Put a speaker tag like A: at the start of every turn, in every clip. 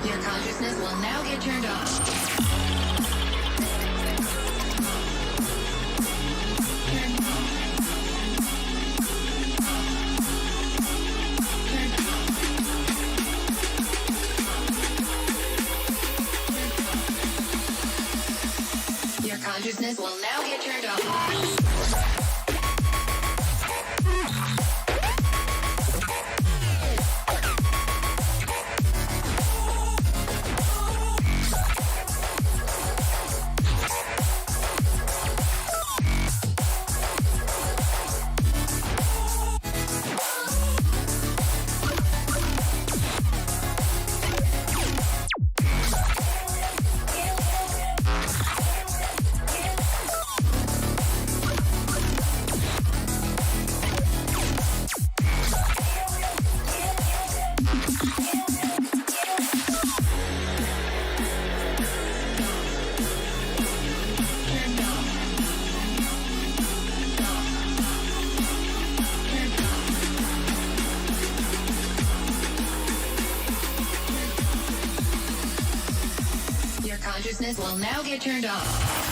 A: Your consciousness will now get turned off. Your consciousness will now get turned off. Consciousness will now get turned off.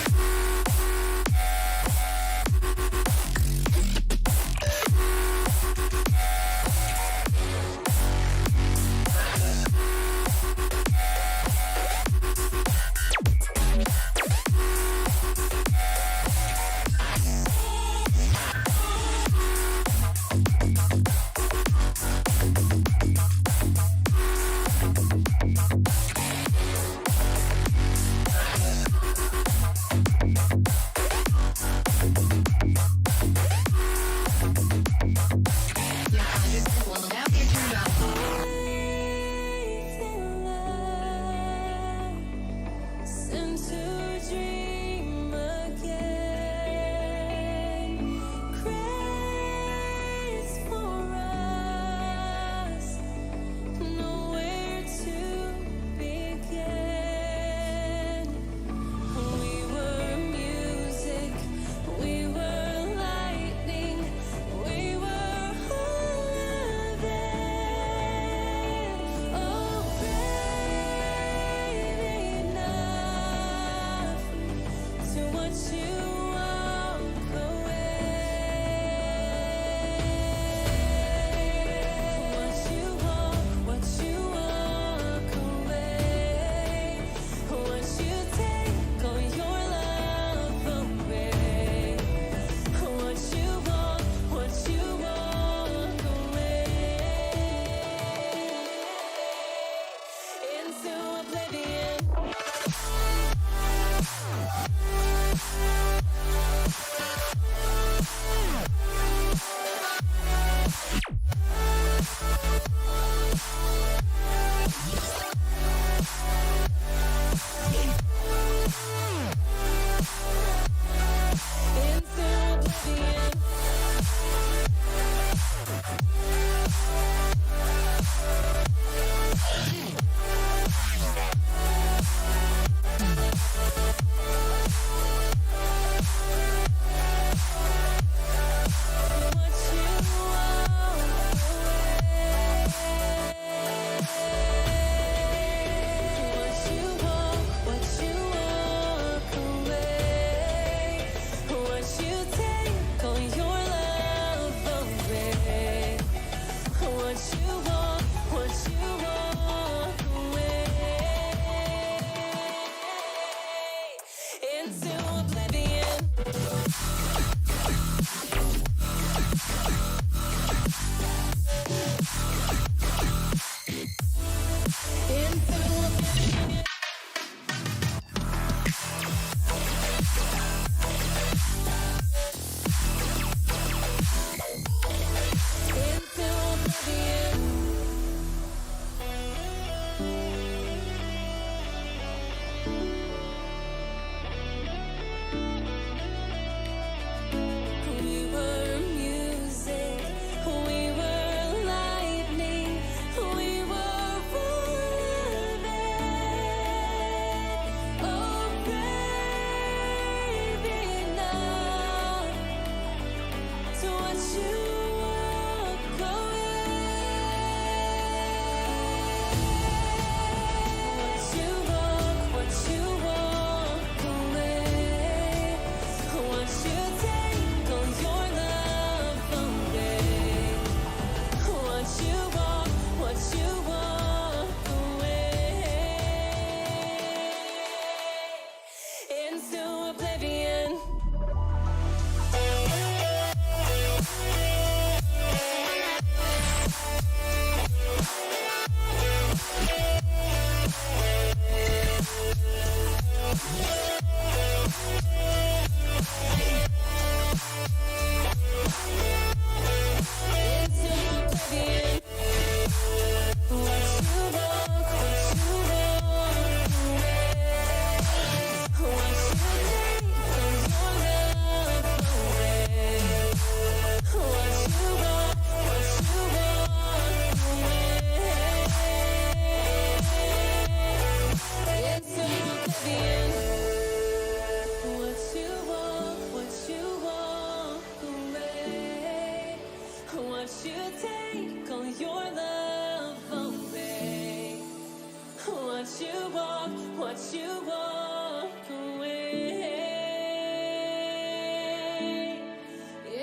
B: watch you walk away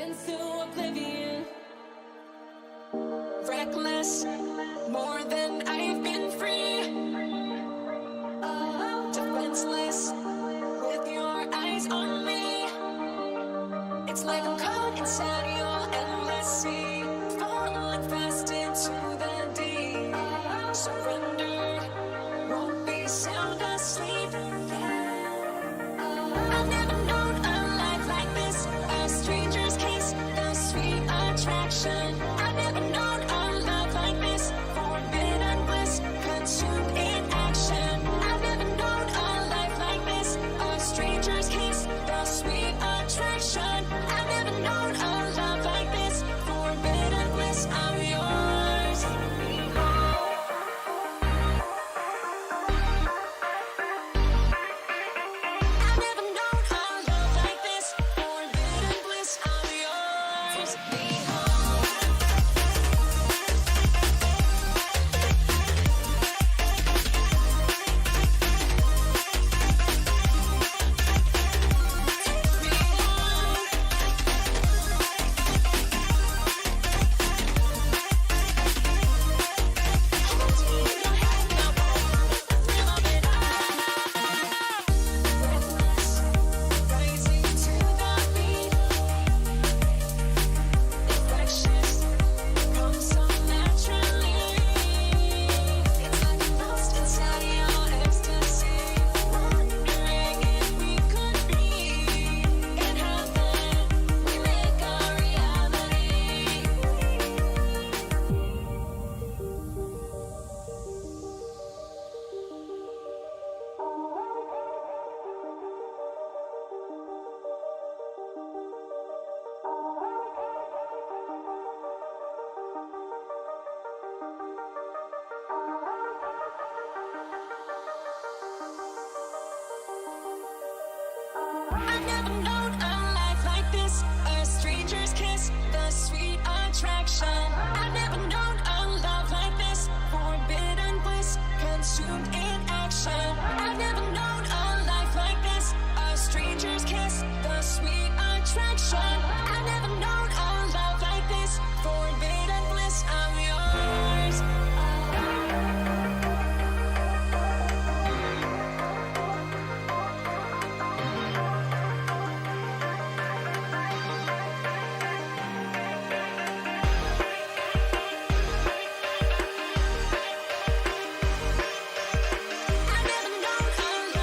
B: into oblivion. Reckless, more than I've been free. Defenseless, with your eyes on me. It's like I'm caught inside your endless sea, falling fast into the deep. Surrendered, won't be sound asleep. I've never known a life like this, a stranger's kiss, the sweet attraction. I've never known a love like this, forbidden bliss, consumed in action. I've never known a life like this, a stranger's kiss, the sweet attraction. I've never known a love like this, forbidden bliss, I'm yours. I've never known a love like this, forbidden bliss, I'm yours. Behold. I've never known a life like this, a stranger's kiss, the sweet attraction. I've never known a love like this, forbidden bliss, consumed in action. I've never known a life like this, a stranger's kiss, the sweet attraction. I've never known a love like this, forbidden bliss, I'm yours. I've never known a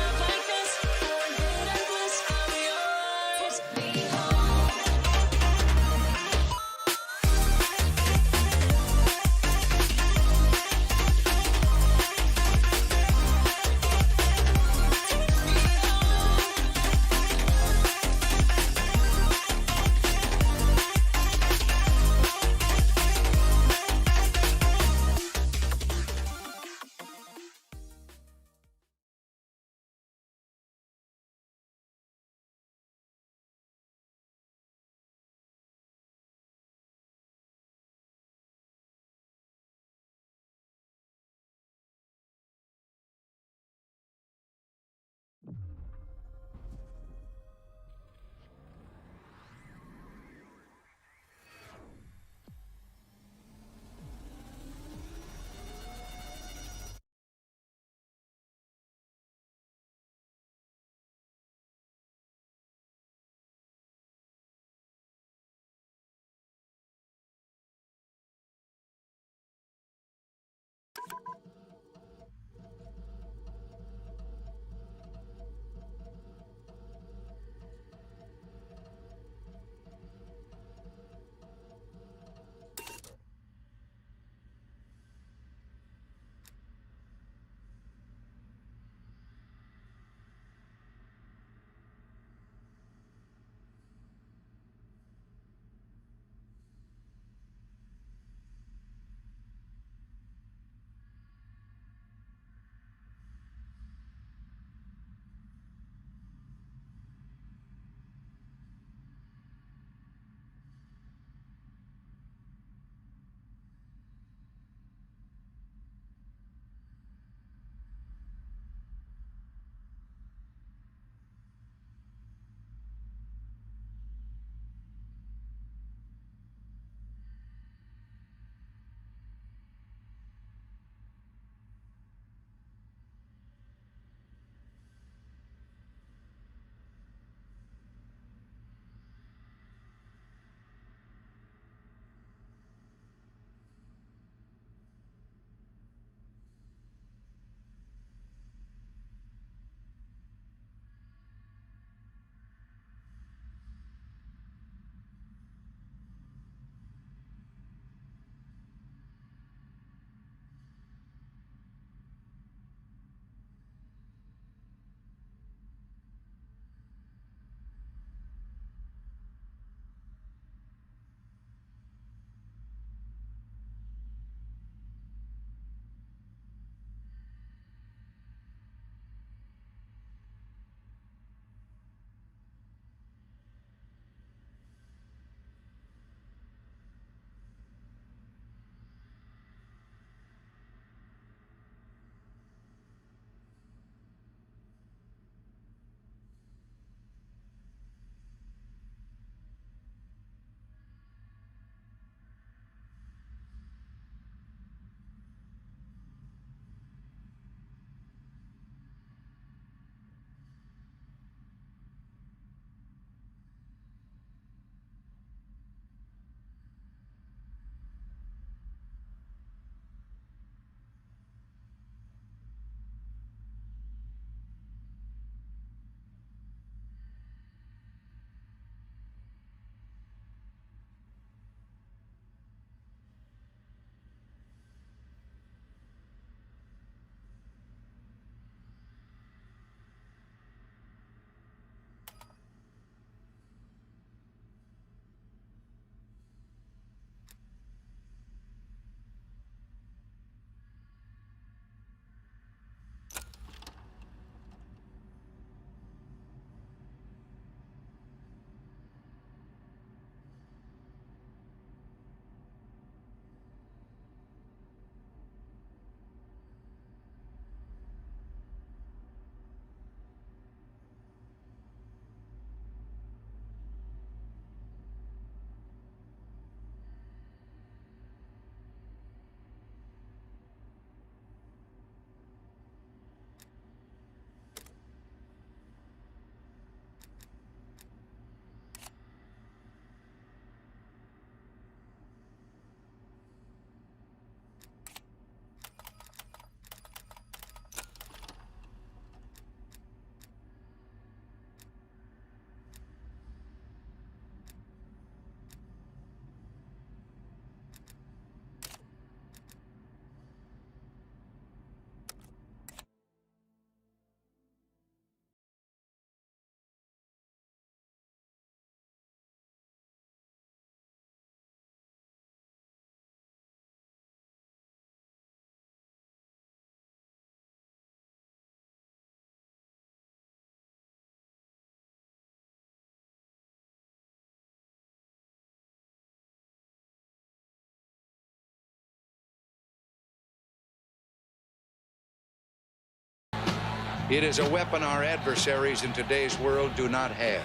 C: It is a weapon our adversaries in today's world do not have.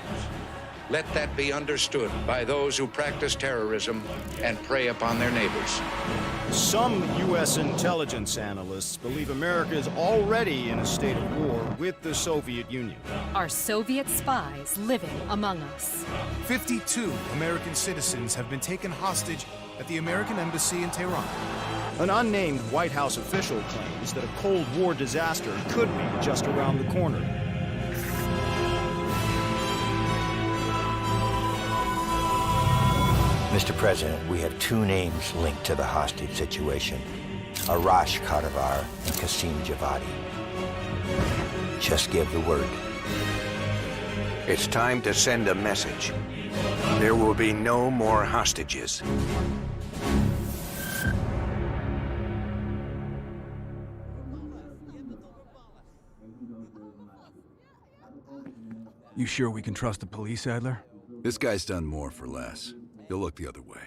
C: Let that be understood by those who practice terrorism and prey upon their neighbors.
D: Some U.S. intelligence analysts believe America is already in a state of war with the Soviet Union.
E: Are Soviet spies living among us?
F: 52 American citizens have been taken hostage at the American Embassy in Tehran.
D: An unnamed White House official claims that a Cold War disaster could be just around the corner.
G: Mr. President, we have two names linked to the hostage situation. Arash Kadivar and Qasim Javadi. Just give the word.
H: It's time to send a message. There will be no more hostages.
I: You sure we can trust the police, Adler?
J: This guy's done more for less. He'll look the other way.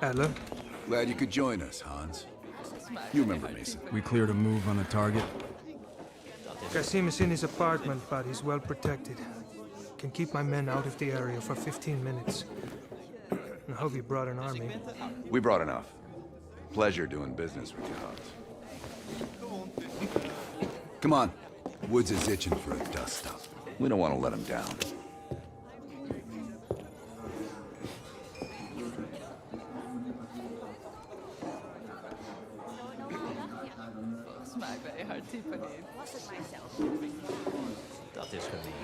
K: Adler?
J: Glad you could join us, Hans. You remember Mason.
I: We cleared a move on the target.
K: Qasim is in his apartment, but he's well protected. Can keep my men out of the area for 15 minutes. I hope you brought an army.
J: We brought enough. Pleasure doing business with you, Hans. Come on. Woods is itching for a dust-up. We don't want to let him down.
L: Dat is geliefd.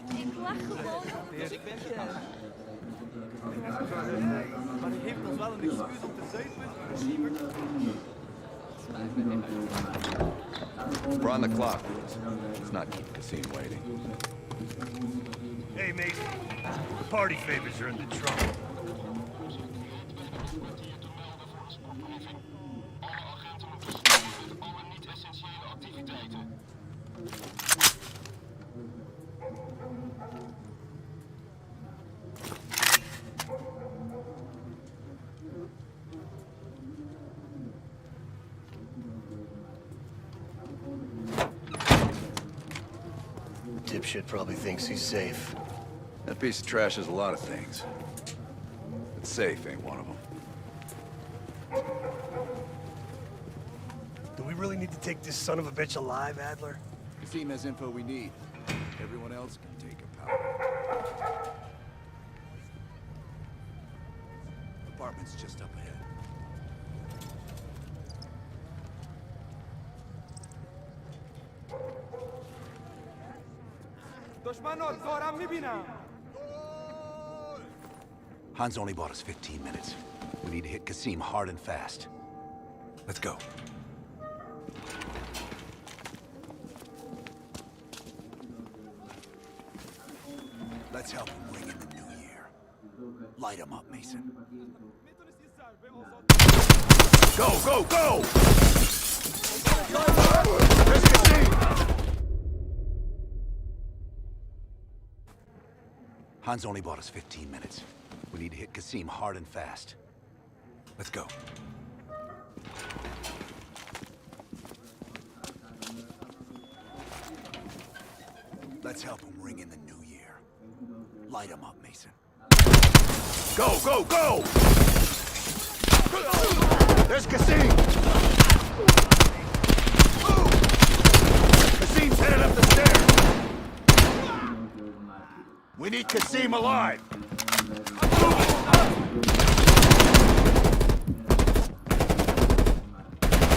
B: Ik lach gewoon.
L: Dus ik ben maar die heeft ons wel een excuus om te zuipen.
J: We're on the clock. Let's not keep Qasim waiting.
M: Hey, Mason. The party favors are in the trunk.
N: Dipshit probably thinks he's safe.
J: That piece of trash is a lot of things. But safe ain't one of them.
M: Do we really need to take this son of a bitch alive, Adler?
J: Qasim has info we need. Everyone else can take a power. Apartment's just up ahead. Hans only bought us 15 minutes. We need to hit Qasim hard and fast. Let's go. Let's help him ring in the new year. Light him up, Mason. Go, go, go! Where's Qasim? Hans only bought us 15 minutes. We need to hit Qasim hard and fast. Let's go. Let's help him ring in the new year. Light him up, Mason. Go, go, go! There's Qasim! Qasim's headed up the stairs! We need Qasim alive!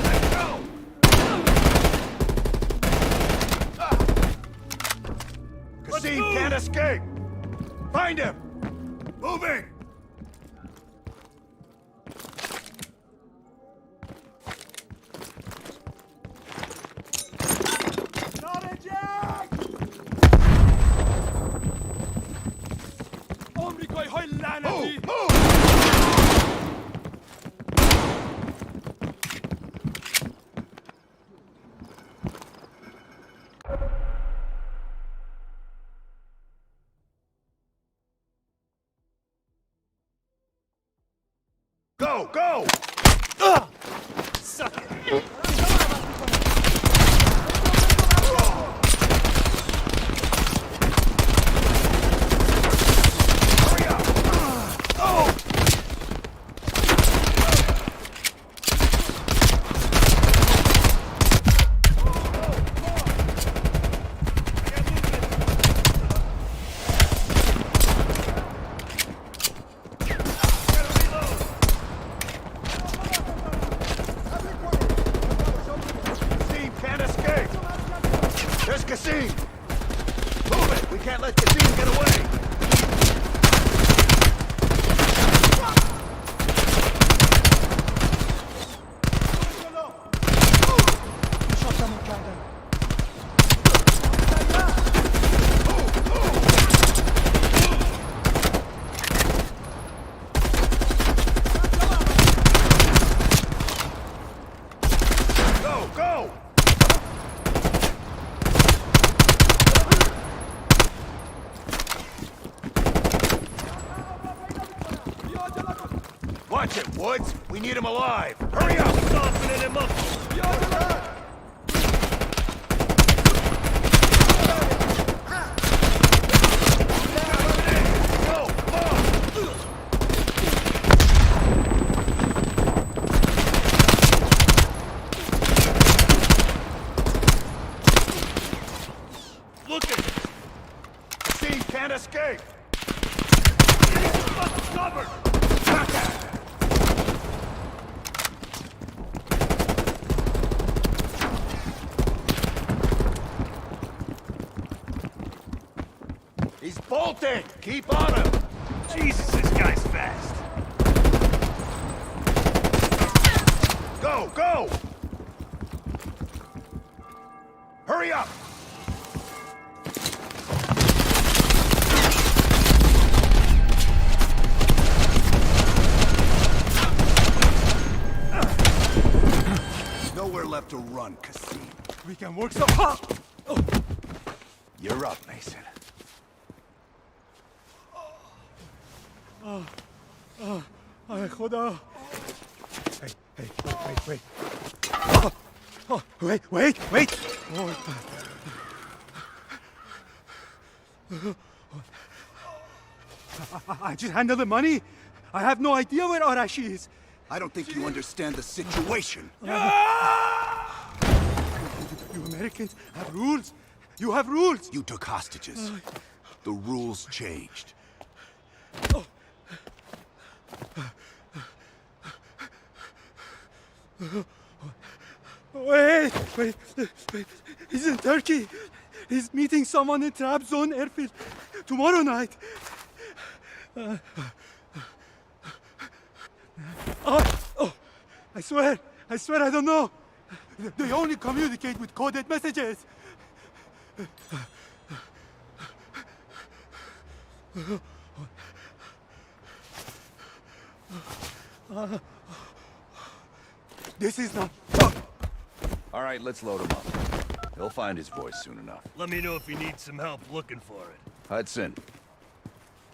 J: Let's go! Qasim can't escape! Find him! Moving!
M: Go! Go! Suck it! Watch it, Woods! We need him alive! Hurry up! Softening him up! Look at it! Kassim can't escape! He's covered! He's bolting! Keep on him! Jesus, this guy's fast! Go! Go! Hurry up! Nowhere left to run, Kassim. We can work so hard! You're up, Mason. Ay, Khoda. Hey, wait. Wait! I just handled the money. I have no idea where Arashi is. I don't think you understand the situation. You Americans have rules. You have rules. You took hostages. The rules changed. Wait. He's in Turkey. He's meeting someone in Trap Zone airfield tomorrow night. I swear I don't know. They only communicate with coded messages. This is not...
J: All right, let's load him up. He'll find his voice soon enough.
M: Let me know if you need some help looking for it.
J: Hudson,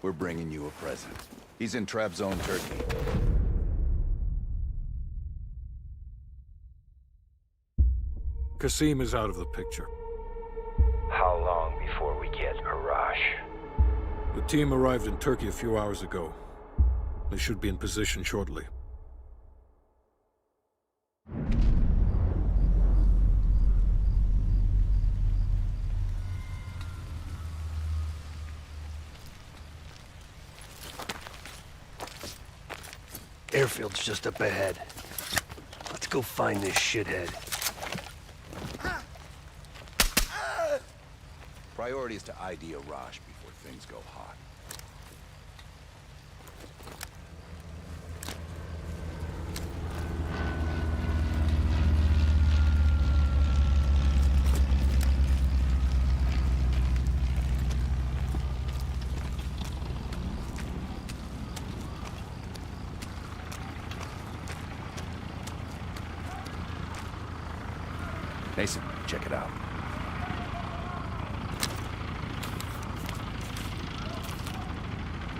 J: we're bringing you a present. He's in Trap Zone, Turkey.
O: Kassim is out of the picture.
G: How long before we get Arash?
O: The team arrived in Turkey a few hours ago. They should be in position shortly.
N: Airfield's just up ahead. Let's go find this shithead.
J: Priority is to ID Arash before things go hot. Mason, check it out.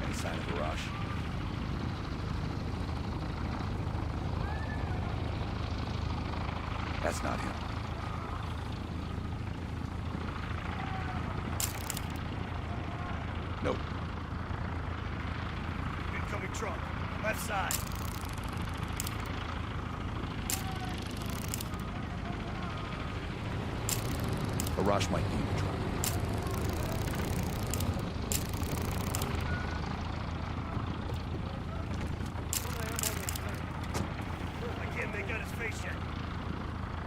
J: Any sign of Arash? That's not him. Nope.
N: Incoming truck. Left side.
J: Arash might be in the truck.
N: I can't make out his face yet.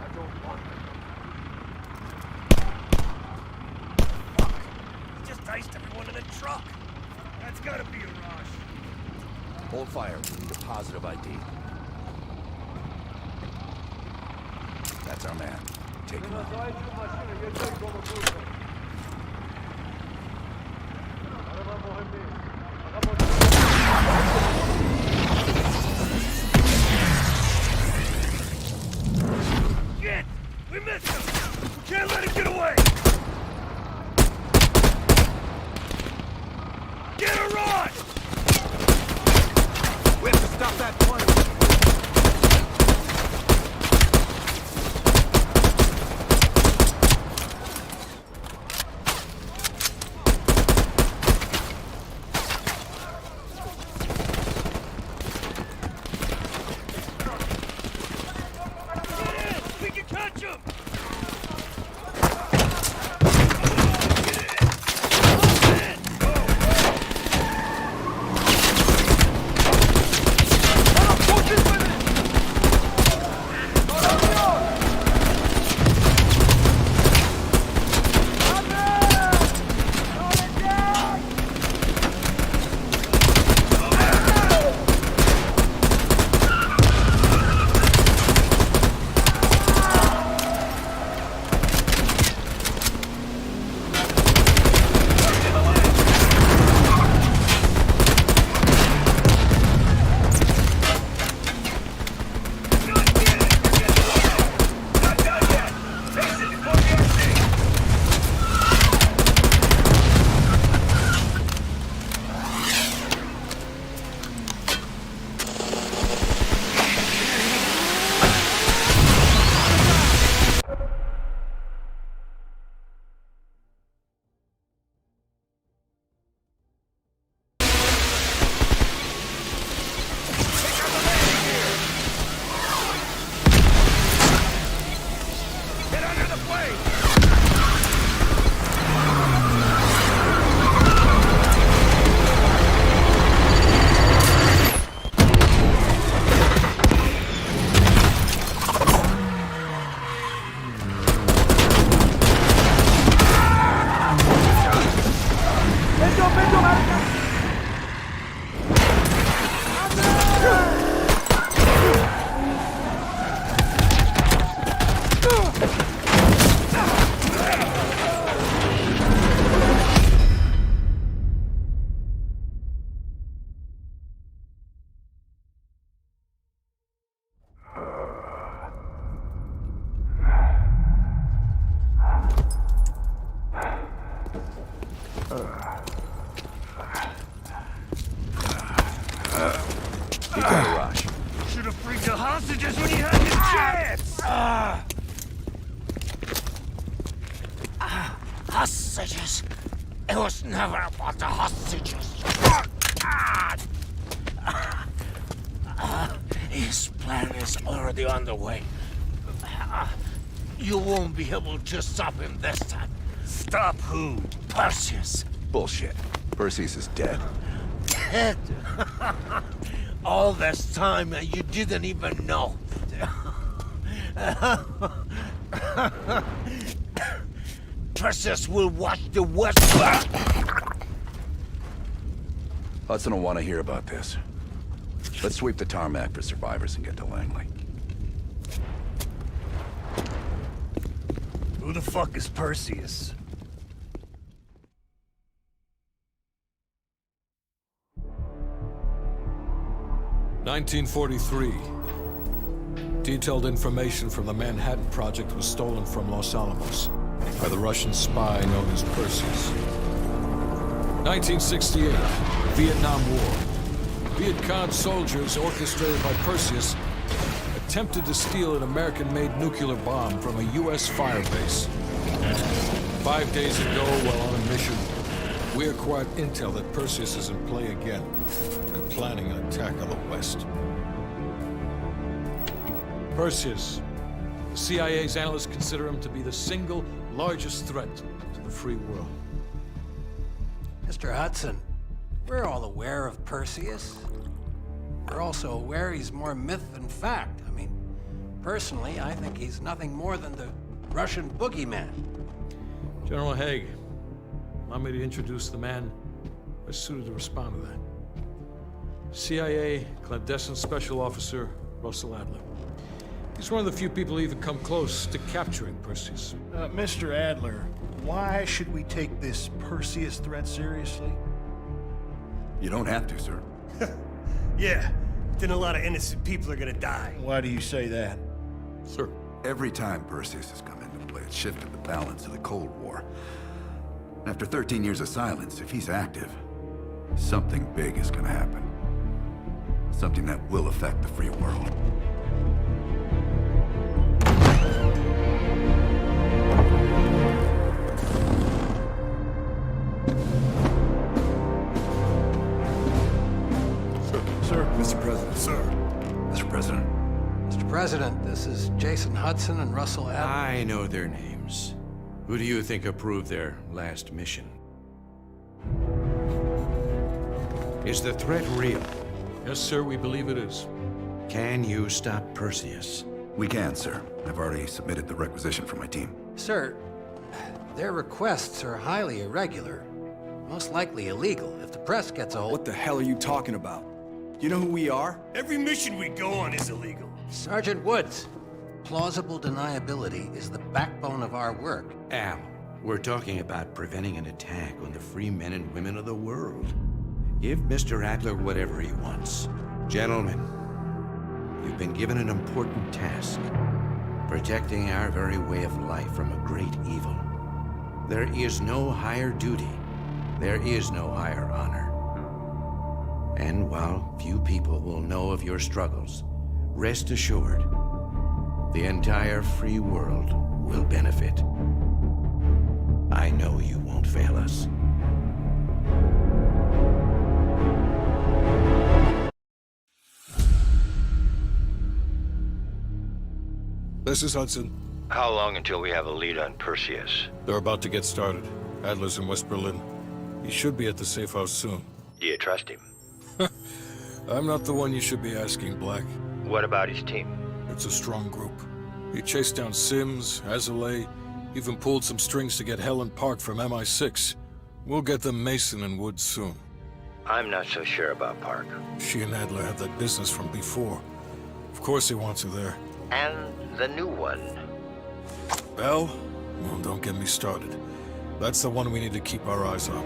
N: I don't want him. Fuck! He just diced everyone in the truck. That's gotta be Arash.
J: Hold fire. We need a positive ID. That's our man. Take him out.
N: Shit! We missed him! We can't let him get away! Get her on!
J: We have to stop that plane!
N: We can catch him!
J: He got a rush.
N: Should have freed the hostages when he had his chance!
P: Hostages? It was never about the hostages. His plan is already underway. You won't be able to stop him this time.
N: Stop who?
P: Perseus.
J: Bullshit. Perseus is dead.
P: Dead? All this time and you didn't even know. Perseus will watch the West.
J: Hudson will want to hear about this. Let's sweep the tarmac for survivors and get to Langley.
N: Who the fuck is Perseus?
O: (1943). Detailed information from the Manhattan Project was stolen from Los Alamos by the Russian spy known as Perseus. 1968, Vietnam War. Viet Cong soldiers orchestrated by Perseus attempted to steal an American-made nuclear bomb from a U.S. firebase. 5 days ago, while on a mission, we acquired intel that Perseus is in play again and planning an attack on the West. Perseus. The CIA's analysts consider him to be the single largest threat to the free world.
Q: Mr. Hudson, we're all aware of Perseus. We're also aware he's more myth than fact. I mean, personally, I think he's nothing more than the Russian boogeyman.
O: General Haig, allow me to introduce the man best suited to respond to that. CIA clandestine special officer Russell Adler. He's one of the few people who even come close to capturing Perseus.
F: Mr. Adler, why should we take this Perseus threat seriously?
J: You don't have to, sir.
N: Yeah, then a lot of innocent people are gonna die.
F: Why do you say that?
O: Sir.
J: Every time Perseus has come into play, it's shifted the balance of the Cold War. After 13 years of silence, if he's active, something big is gonna happen. Something that will affect the free world.
F: Sir.
J: Mr. President.
N: Sir.
J: Mr. President.
Q: Mr. President, this is Jason Hudson and Russell Adler.
R: I know their names. Who do you think approved their last mission? Is the threat real?
O: Yes, sir, we believe it is.
R: Can you stop Perseus?
J: We can, sir. I've already submitted the requisition for my team.
Q: Sir, their requests are highly irregular. Most likely illegal if the press gets a hold.
I: What the hell are you talking about? You know who we are?
N: Every mission we go on is illegal.
Q: Sergeant Woods, plausible deniability is the backbone of our work.
R: Al, we're talking about preventing an attack on the free men and women of the world. Give Mr. Adler whatever he wants. Gentlemen, you've been given an important task. Protecting our very way of life from a great evil. There is no higher duty. There is no higher honor. And while few people will know of your struggles, rest assured, the entire free world will benefit. I know you won't fail us.
O: This is Hudson.
G: How long until we have a lead on Perseus?
O: They're about to get started. Adler's in West Berlin. He should be at the safe house soon.
G: Do you trust him?
O: I'm not the one you should be asking, Black.
G: What about his team?
O: It's a strong group. He chased down Sims, Azalea, even pulled some strings to get Helen Park from MI6. We'll get them Mason and Woods soon.
G: I'm not so sure about Park.
O: She and Adler had that business from before. Of course he wants her there.
G: And the new one.
O: Bell? Well, don't get me started. That's the one we need to keep our eyes on.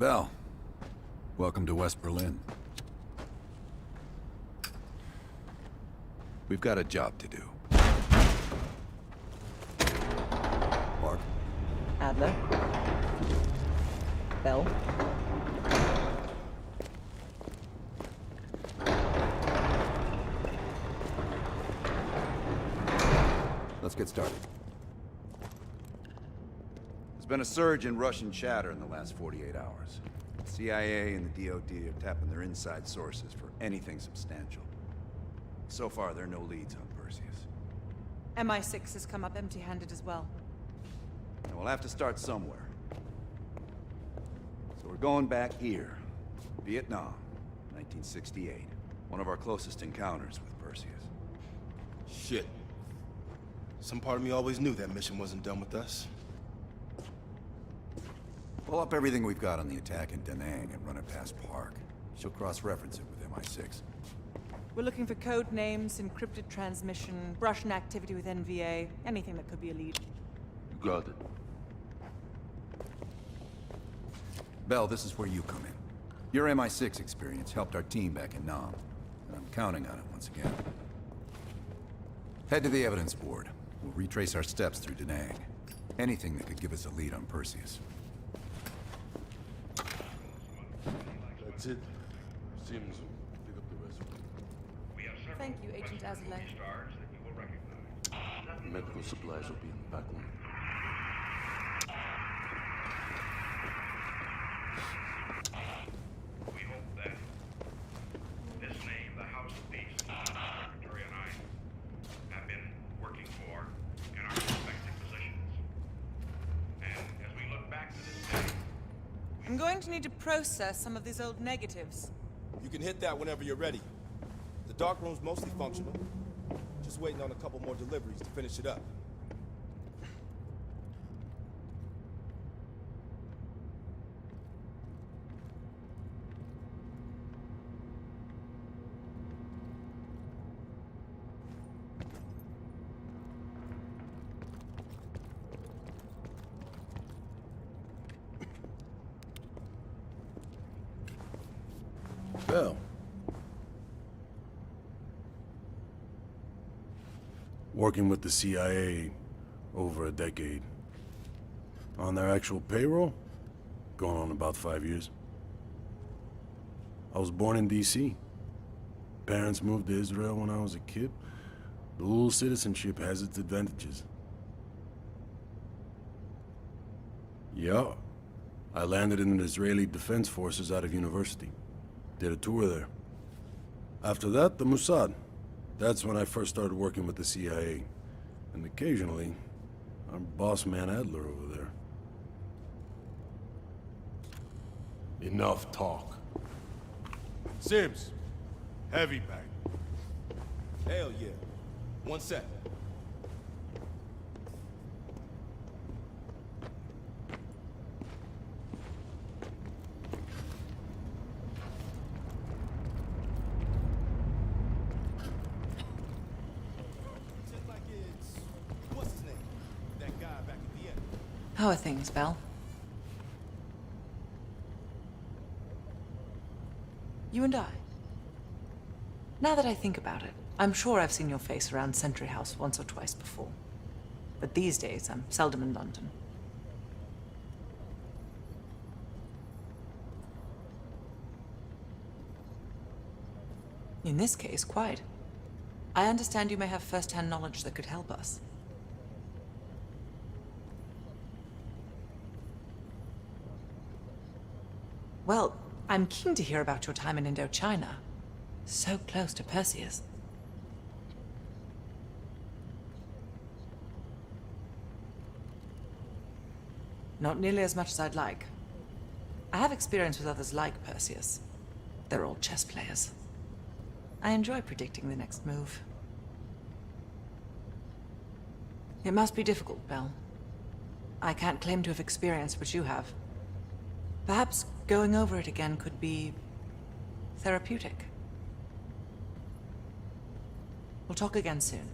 J: Bell, welcome to West Berlin. We've got a job to do. Mark?
S: Adler. Bell.
J: Let's get started. There's been a surge in Russian chatter in the last 48 hours. The CIA and the DoD are tapping their inside sources for anything substantial. So far, there are no leads on Perseus.
S: MI6 has come up empty-handed as well.
J: And we'll have to start somewhere. So we're going back here. Vietnam, 1968. One of our closest encounters with Perseus.
T: Shit. Some part of me always knew that mission wasn't done with us.
J: Pull up everything we've got on the attack in Da Nang and run it past Park. She'll cross-reference it with MI6.
S: We're looking for code names, encrypted transmission, Russian activity with NVA, anything that could be a lead.
T: Got it.
J: Bell, this is where you come in. Your MI6 experience helped our team back in Nam, and I'm counting on it once again. Head to the evidence board. We'll retrace our steps through Da Nang. Anything that could give us a lead on Perseus.
T: That's it. Seems pick up the rest.
S: Thank you, Agent Azalea.
T: Medical supplies will be in the back room.
N: We hope that this name, the House of Beasts, Secretary and I have been working for in our respective positions. And as we look back to this day,
S: I'm going to need to process some of these old negatives.
T: You can hit that whenever you're ready. The darkroom's mostly functional. Just waiting on a couple more deliveries to finish it up. Bell. Working with the CIA over a decade. On their actual payroll, going on about 5 years. I was born in D.C. Parents moved to Israel when I was a kid. Dual citizenship has its advantages. Yeah. I landed in the Israeli Defense Forces out of university. Did a tour there. After that, the Mossad. That's when I first started working with the CIA. And occasionally, our boss man Adler over there. Enough talk. Sims, heavy bag. Hell yeah. One sec.
S: How are things, Bell? You and I. Now that I think about it, I'm sure I've seen your face around Sentry House once or twice before. But these days, I'm seldom in London. In this case, quite. I understand you may have first-hand knowledge that could help us. Well, I'm keen to hear about your time in Indochina. So close to Perseus. Not nearly as much as I'd like. I have experience with others like Perseus. They're all chess players. I enjoy predicting the next move. It must be difficult, Bell. I can't claim to have experienced what you have. Perhaps going over it again could be therapeutic. We'll talk again soon.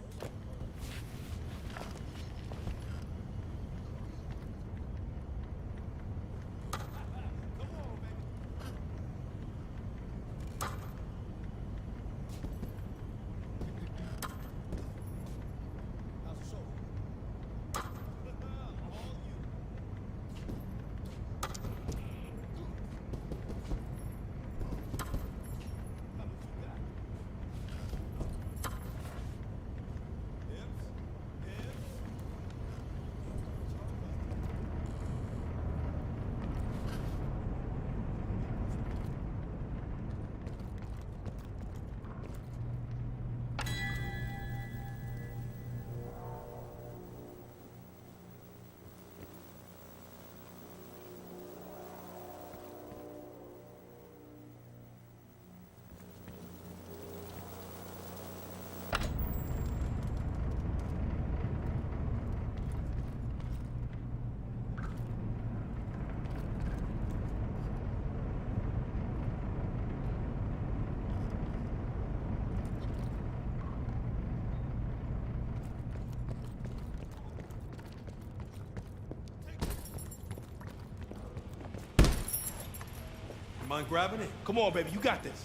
P: Mind grabbing it? Come on, baby, you got this.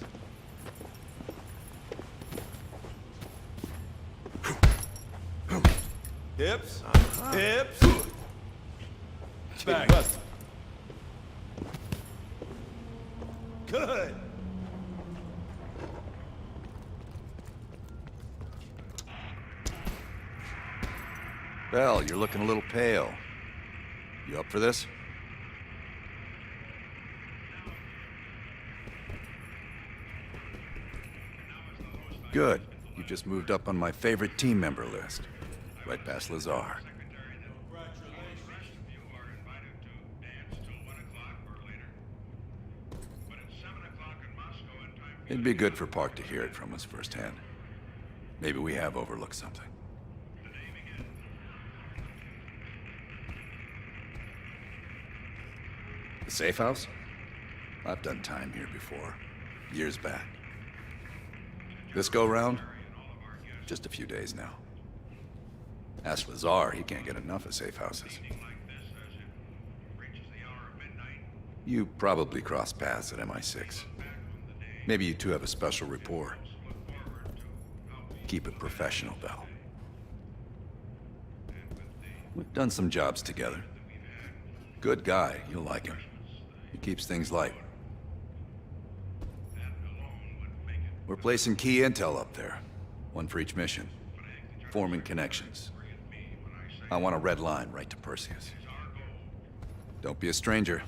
P: Hips, hips. Back. Good.
J: Bell, you're looking a little pale. You up for this? Good. You just moved up on my favorite team member list. Right past Lazar. It'd be good for Park to hear it from us firsthand. Maybe we have overlooked something. The safe house? I've done time here before. Years back. This go-round? Just a few days now. Ask Lazar, he can't get enough of safe houses. You probably crossed paths at MI6. Maybe you two have a special rapport. Keep it professional, Bell. We've done some jobs together. Good guy, you'll like him. He keeps things light. We're placing key intel up there. One for each mission. Forming connections. I want a red line right to Perseus. Don't be a stranger.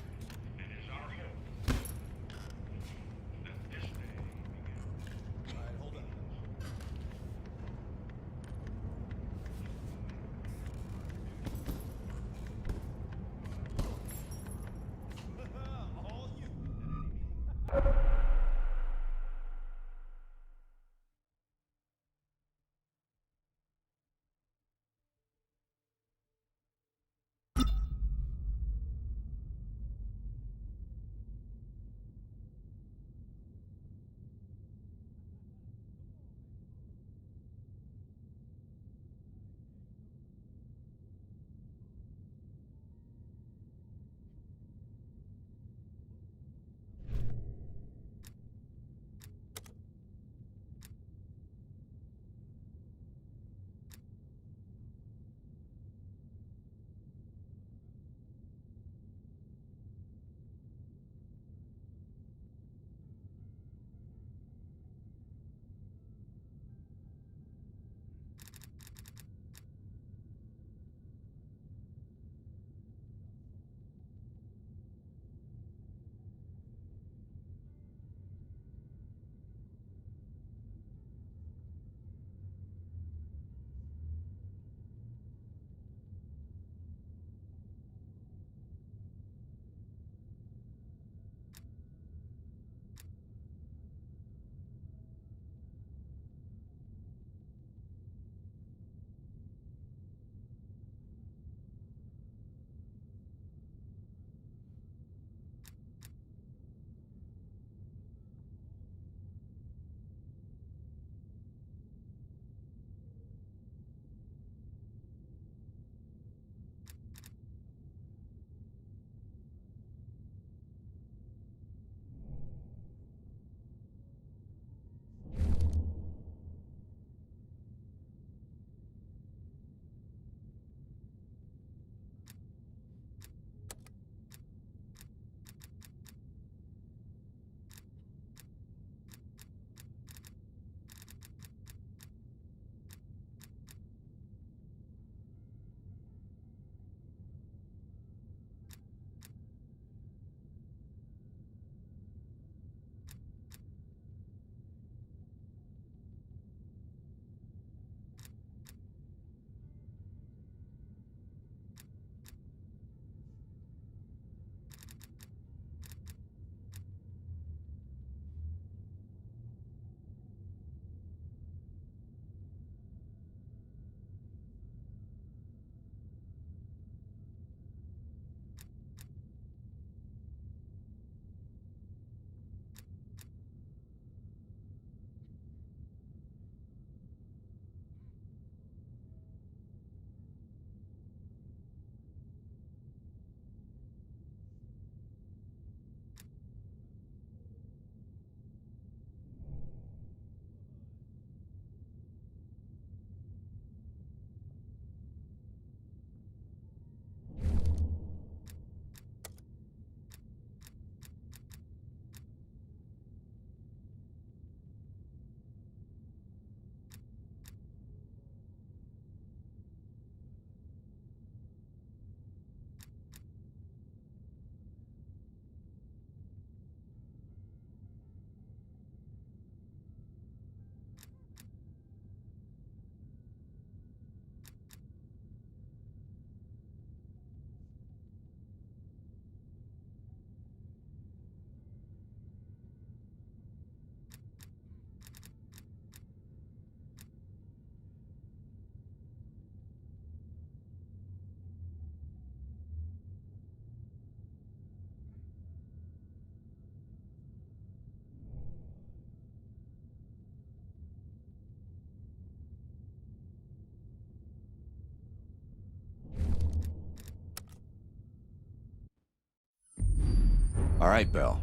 J: All right, Bell.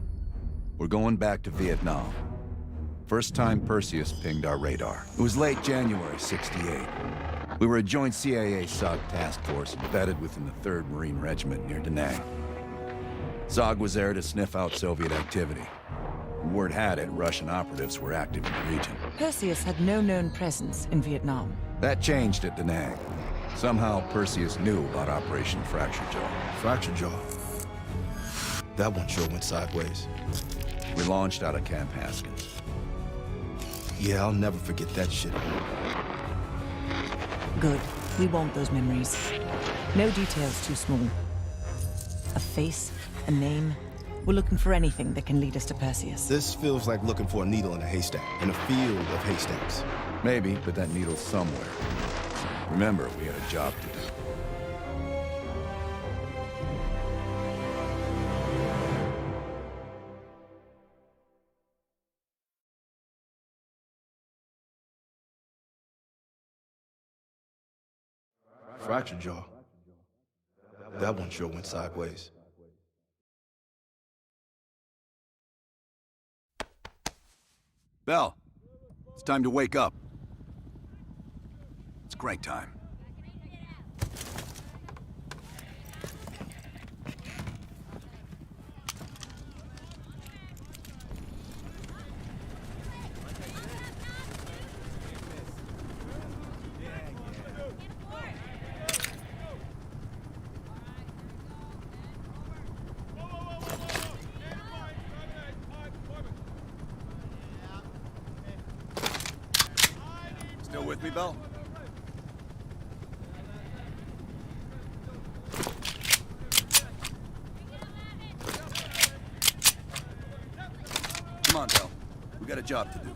J: We're going back to Vietnam. First time Perseus pinged our radar. It was late January '68. We were a joint CIA-SOG task force embedded within the 3rd Marine Regiment near Da Nang. SOG was there to sniff out Soviet activity. Word had it, Russian operatives were active in the region.
S: Perseus had no known presence in Vietnam.
J: That changed at Da Nang. Somehow, Perseus knew about Operation Fracture Jaw.
U: Fracture Jaw? That one sure went sideways.
J: We launched out of Camp Haskins.
U: Yeah, I'll never forget that shit.
S: Good. We want those memories. No details too small. A face, a name. We're looking for anything that can lead us to Perseus.
U: This feels like looking for a needle in a haystack, in a field of haystacks.
J: Maybe, but that needle's somewhere. Remember, we had a job to do.
U: Fracture Jaw. That one sure went sideways.
J: Bell, it's time to wake up. It's crank time. Still with me, Bell? Come on, Bell. We got a job to do.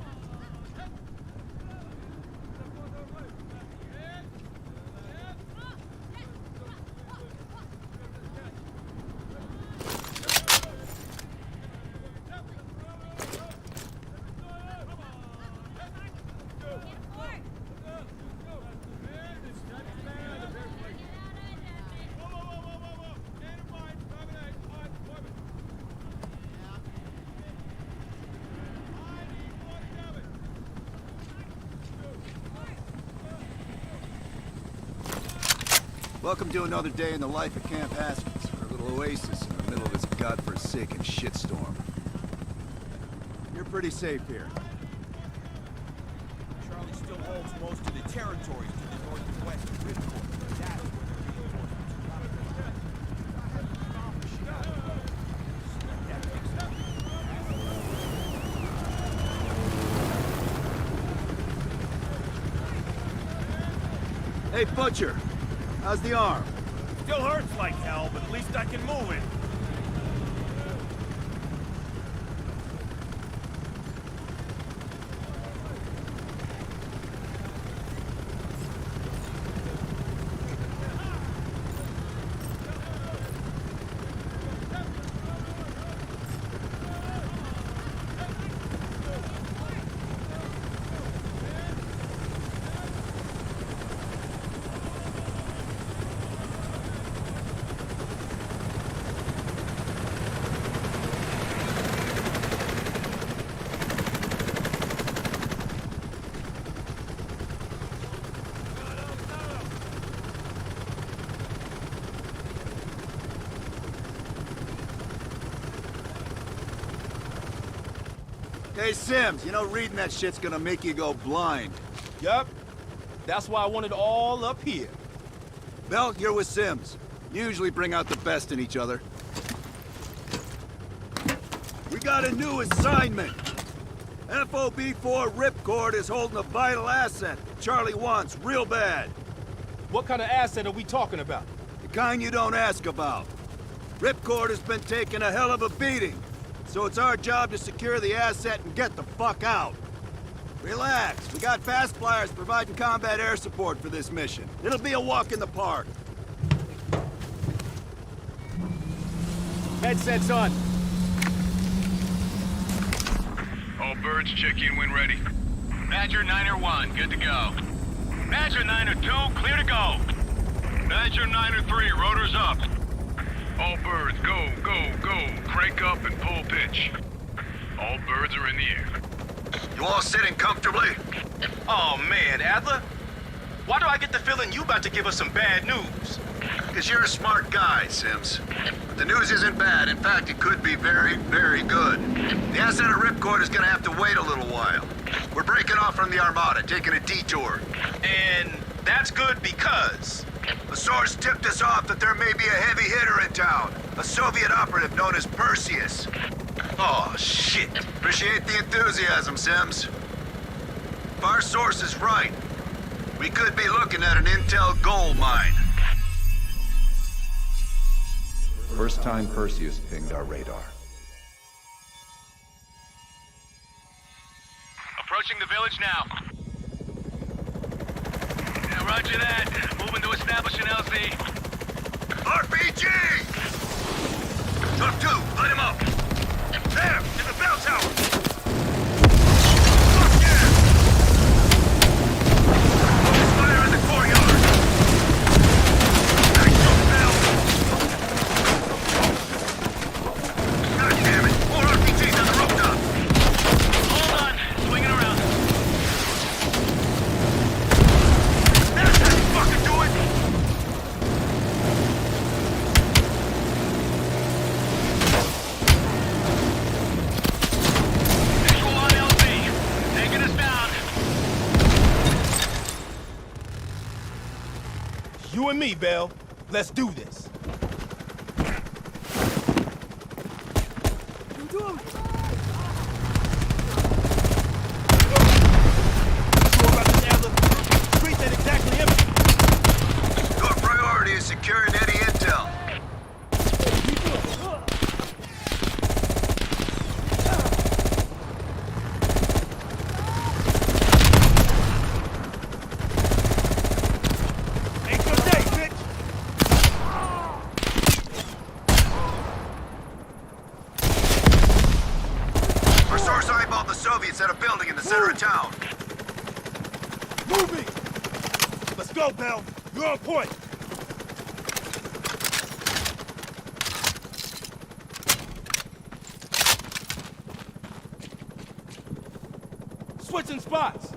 J: Welcome to another day in the life of Camp Haskins, our little oasis in the middle of this godforsaken shitstorm. You're pretty safe here.
L: Charlie still holds most of the territories to the north and west of Ripcord. That's
J: Hey, Butcher. How's the arm?
L: still hurts like hell, but at least I can move it.
J: Hey, Sims, you know reading that shit's gonna make you go blind.
L: Yup. That's why I want it all up here.
J: Bell, you're with Sims. You usually bring out the best in each other. We got a new assignment. FOB-4 Ripcord is holding a vital asset Charlie wants real bad.
L: What kind of asset are we talking about?
J: The kind you don't ask about. Ripcord has been taking a hell of a beating, so it's our job to secure the asset and get the fuck out. Relax, we got fast flyers providing combat air support for this mission. It'll be a walk in the park.
L: Headsets on.
N: All birds, check in when ready. Badger 9-1, good to go. Badger 9-2, clear to go. Badger 9-3, rotors up. All birds, go, go, go. Crank up and pull pitch. All birds are in the air.
A: You all sitting comfortably?
V: Oh man, Adler? Why do I get the feeling you about to give us some bad news?
A: Because you're a smart guy, Sims. But the news isn't bad. In fact, it could be very, very good. The asset of Ripcord is gonna have to wait a little while. We're breaking off from the Armada, taking a detour.
V: And that's good because...
A: A source tipped us off that there may be a heavy hitter in town. A Soviet operative known as Perseus.
V: Oh, shit.
A: Appreciate the enthusiasm, Sims. If our source is right, we could be looking at an intel gold mine.
J: First time Perseus pinged our radar.
V: Approaching the village now. Yeah, roger that. Moving to establish an LZ.
A: RPG! Truck 2, light him up! There, in the bell tower! Fuck yeah! Focus fire in the courtyard! Nice shot, Bell! God damn it! More RPGs on the rooftop!
V: Hold on. Swinging around.
A: That's how you fucking do it!
V: Visual on LZ. Taking us down.
L: You and me, Bell. Let's do this. Streets ain't exactly empty.
A: Your priority is securing any intel.
L: Ain't your day, bitch.
A: Our source eyeballed the Soviets at a building in the center of town.
L: Moving. Let's go, Bell. You're on point. Switching spots.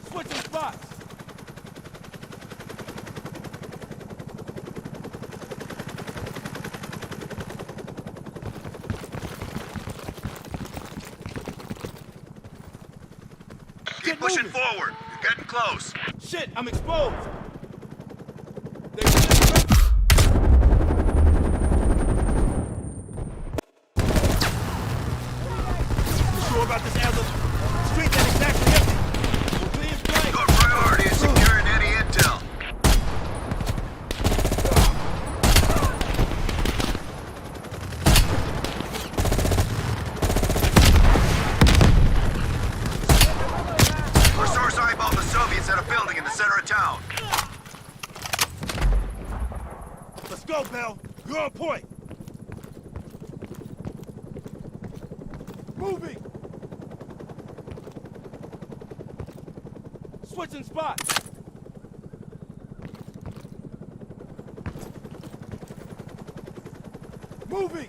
L: Switching spots.
A: Keep pushing forward. You're getting close.
L: Shit, I'm exposed. You sure about this, Adler? Streets ain't exactly empty. We're clear as plain.
A: Your priority is securing any intel. Our source eyeballed the Soviets at a building in the center of town.
L: Let's go, Bell. You're on point. Moving. Switching spots. Moving.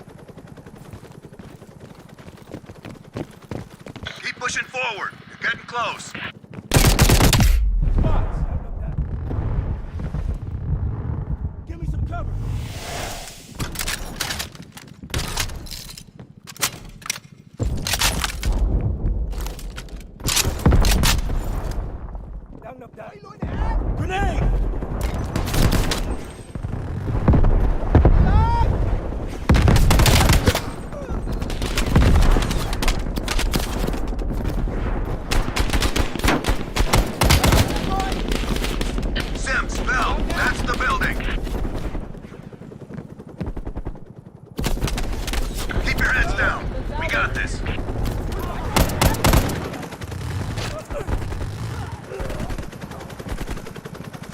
A: Keep pushing forward. You're getting close.
L: Spots. Give me some cover. Grenade!
A: Sims, Bell, that's the building. Keep your heads down. We got this.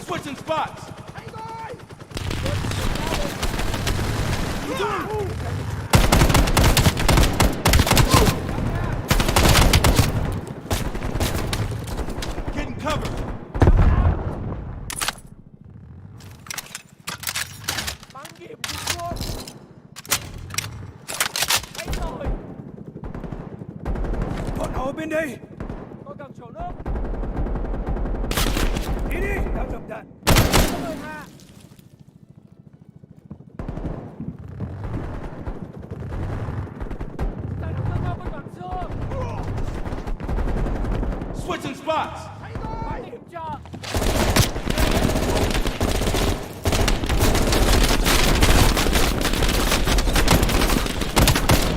L: Switching spots. Getting cover. bên đây. Có cần chỗ nước. Đi đi, tao chụp đạn. Cảm ơn Hạ. Switching spots.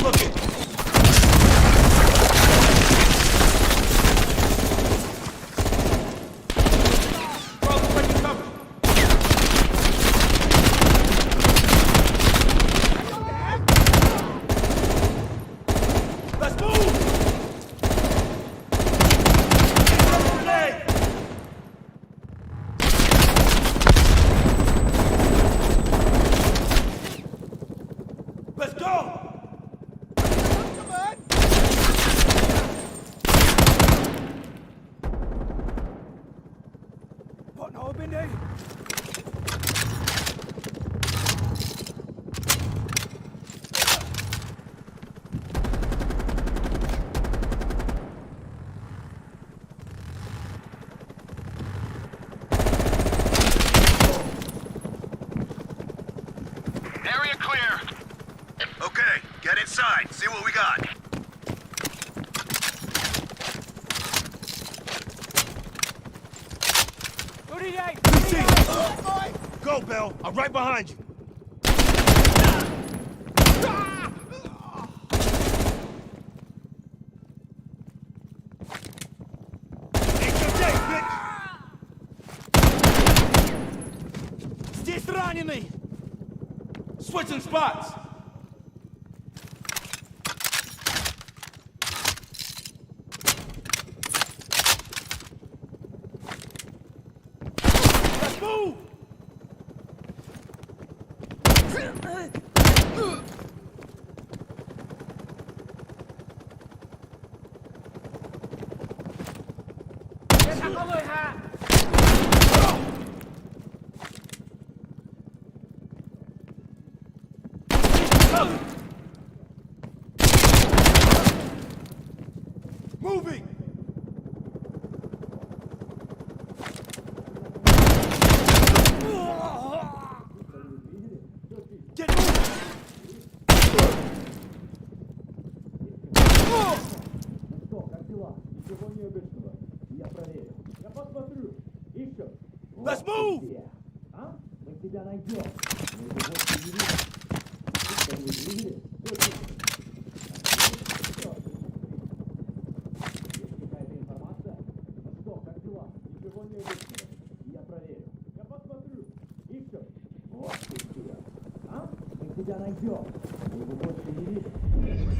L: Look it. Let's move. Let's go. Bọn nó ở bên đây.
A: Area clear. Okay, get inside. See what we got.
L: Go, Bell. I'm right behind you. Ain't your day, bitch. Здесь раненый. Switching spots. Let's move. Có người hạ. Moving. Get moving. Let's move!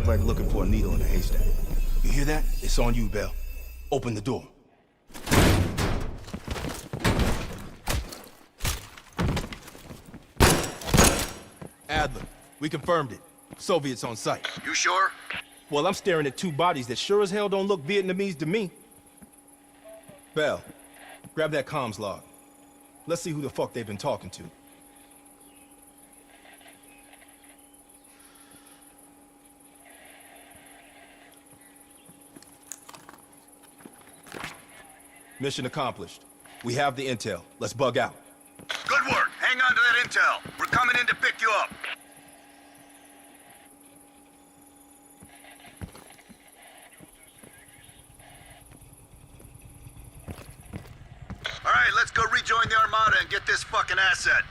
U: Like looking for a needle in a haystack. You hear that? It's on you, Bell. Open the door. Adler, we confirmed it. Soviets on site.
A: You sure?
U: Well, I'm staring at two bodies that sure as hell don't look Vietnamese to me. Bell, grab that comms log. Let's see who the fuck they've been talking to. Mission accomplished. We have the intel. Let's bug out.
A: Good work. Hang on to that intel. We're coming in to pick you up. All right, let's go rejoin the Armada and get this fucking asset.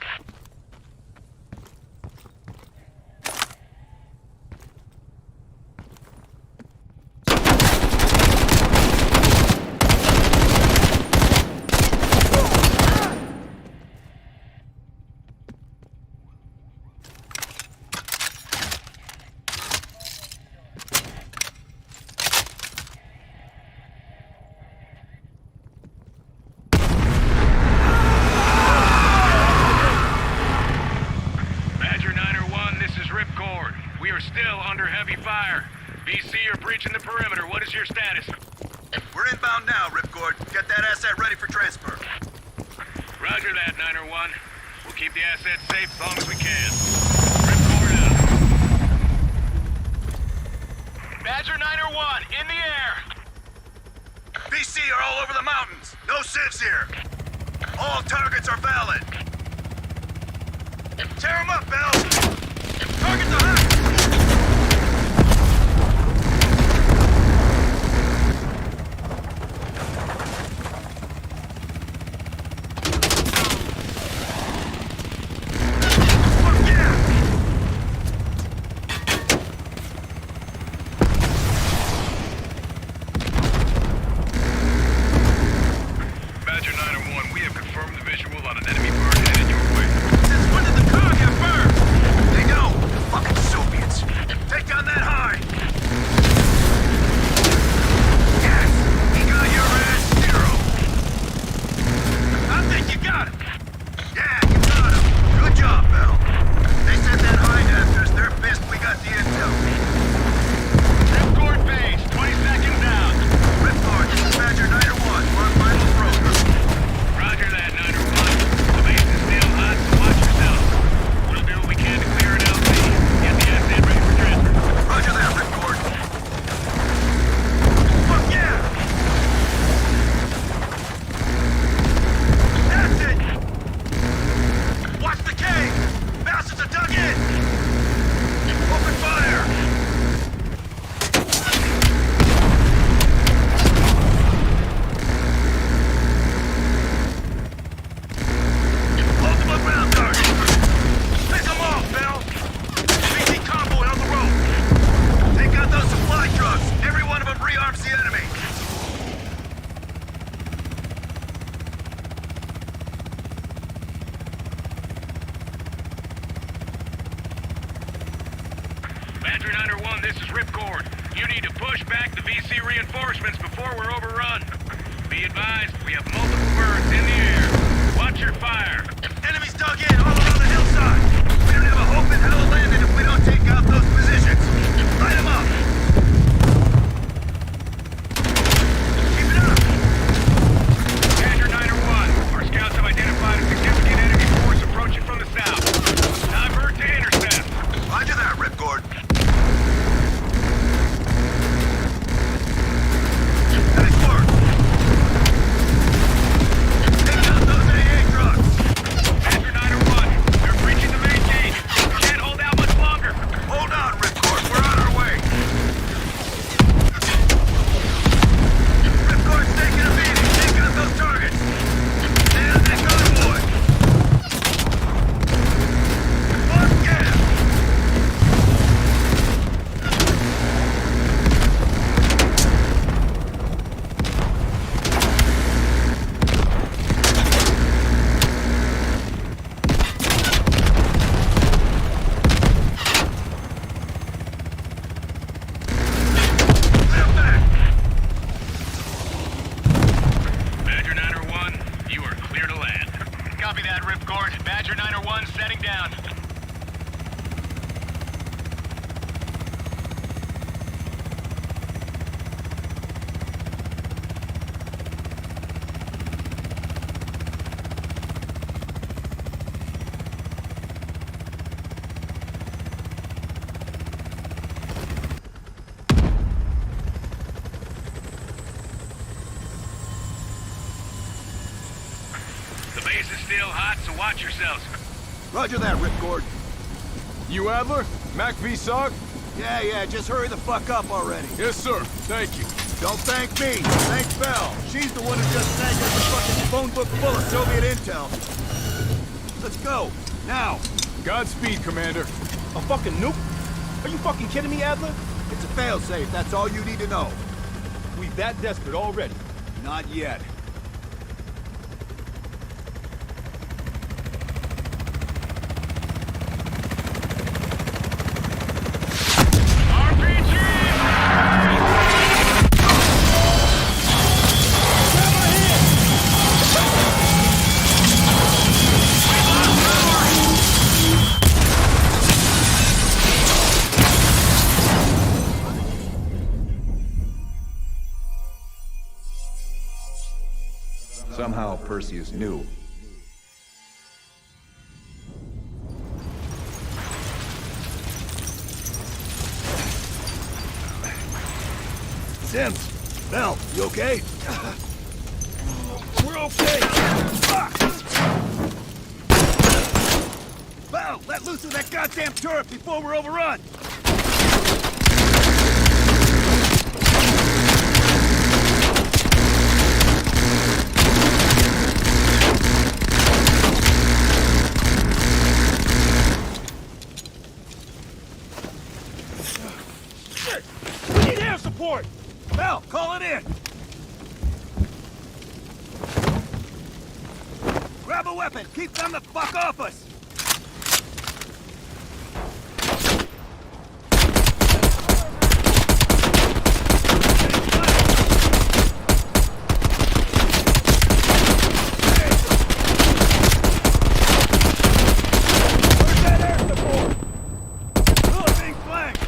N: BC, you're breaching the perimeter. What is your status?
A: We're inbound now, Ripcord. Get that asset ready for transfer.
N: Roger that, 901. We'll keep the asset safe as long as we can. Ripcord out. Badger 901, in the air!
A: VC are all over the mountains. No civs here. All targets are valid. Tear them up, Bell! Targets are hot!
L: Watch yourselves.
A: Roger that, Ripcord.
L: You Adler? Mac V SOG?
A: Yeah, just hurry the fuck up already.
L: Yes, sir. Thank you.
A: Don't thank me. Thank Bell. She's the one who just snagged us a fucking phone book full of Soviet intel. Let's go. Now.
L: Godspeed, Commander.
U: A fucking nuke? Are you fucking kidding me, Adler?
A: It's a failsafe. That's all you need to know.
U: We that desperate already?
A: Not yet.
C: Somehow Perseus knew.
A: Sims! Bell, you
I: You okay?
L: We're okay. Fuck! Val, let loose of that goddamn turret before we're overrun. Shit! We need air support! Val, call it in! Grab a weapon! Keep them the fuck off us! Where's that air support? We're being flanked!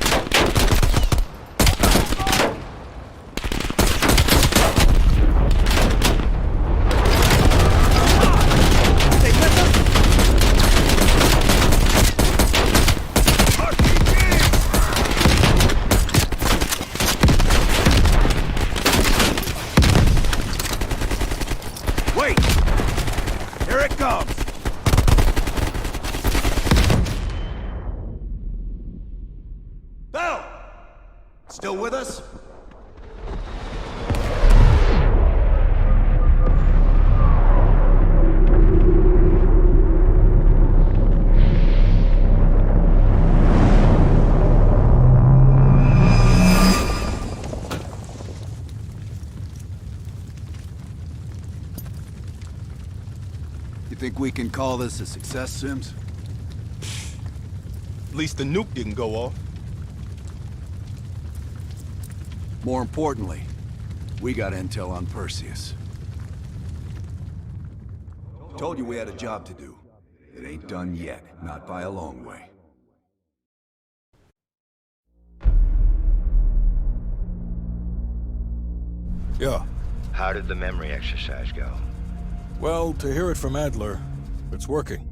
L: Wait! Here it comes!
A: Bell! Still with us?
I: You think we can call this a success, Sims?
U: At least the nuke didn't go off.
I: More importantly, we got intel on Perseus. Told you we had a job to do. It ain't done yet, not by a long way.
O: Yeah.
G: How did the memory exercise go?
O: Well, to hear it from Adler, it's working.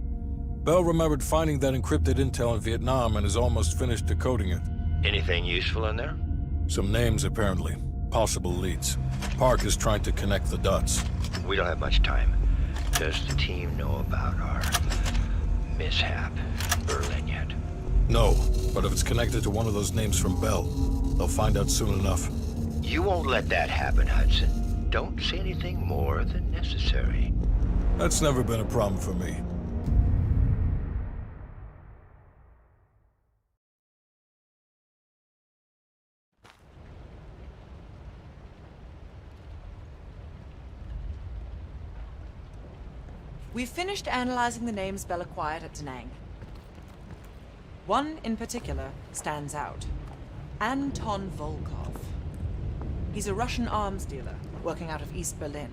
O: Bell remembered finding that encrypted intel in Vietnam and is almost finished decoding it.
G: Anything useful in there?
O: Some names, apparently. Possible leads. Park is trying to connect the dots.
G: We don't have much time. Does the team know about our mishap in Berlin yet?
O: No, but if it's connected to one of those names from Bell, they'll find out soon enough.
G: You won't let that happen, Hudson. Don't say anything more than necessary.
O: That's never been a problem for me.
S: We've finished analyzing the names Bell acquired at Da Nang. One in particular stands out. Anton Volkov. He's a Russian arms dealer working out of East Berlin.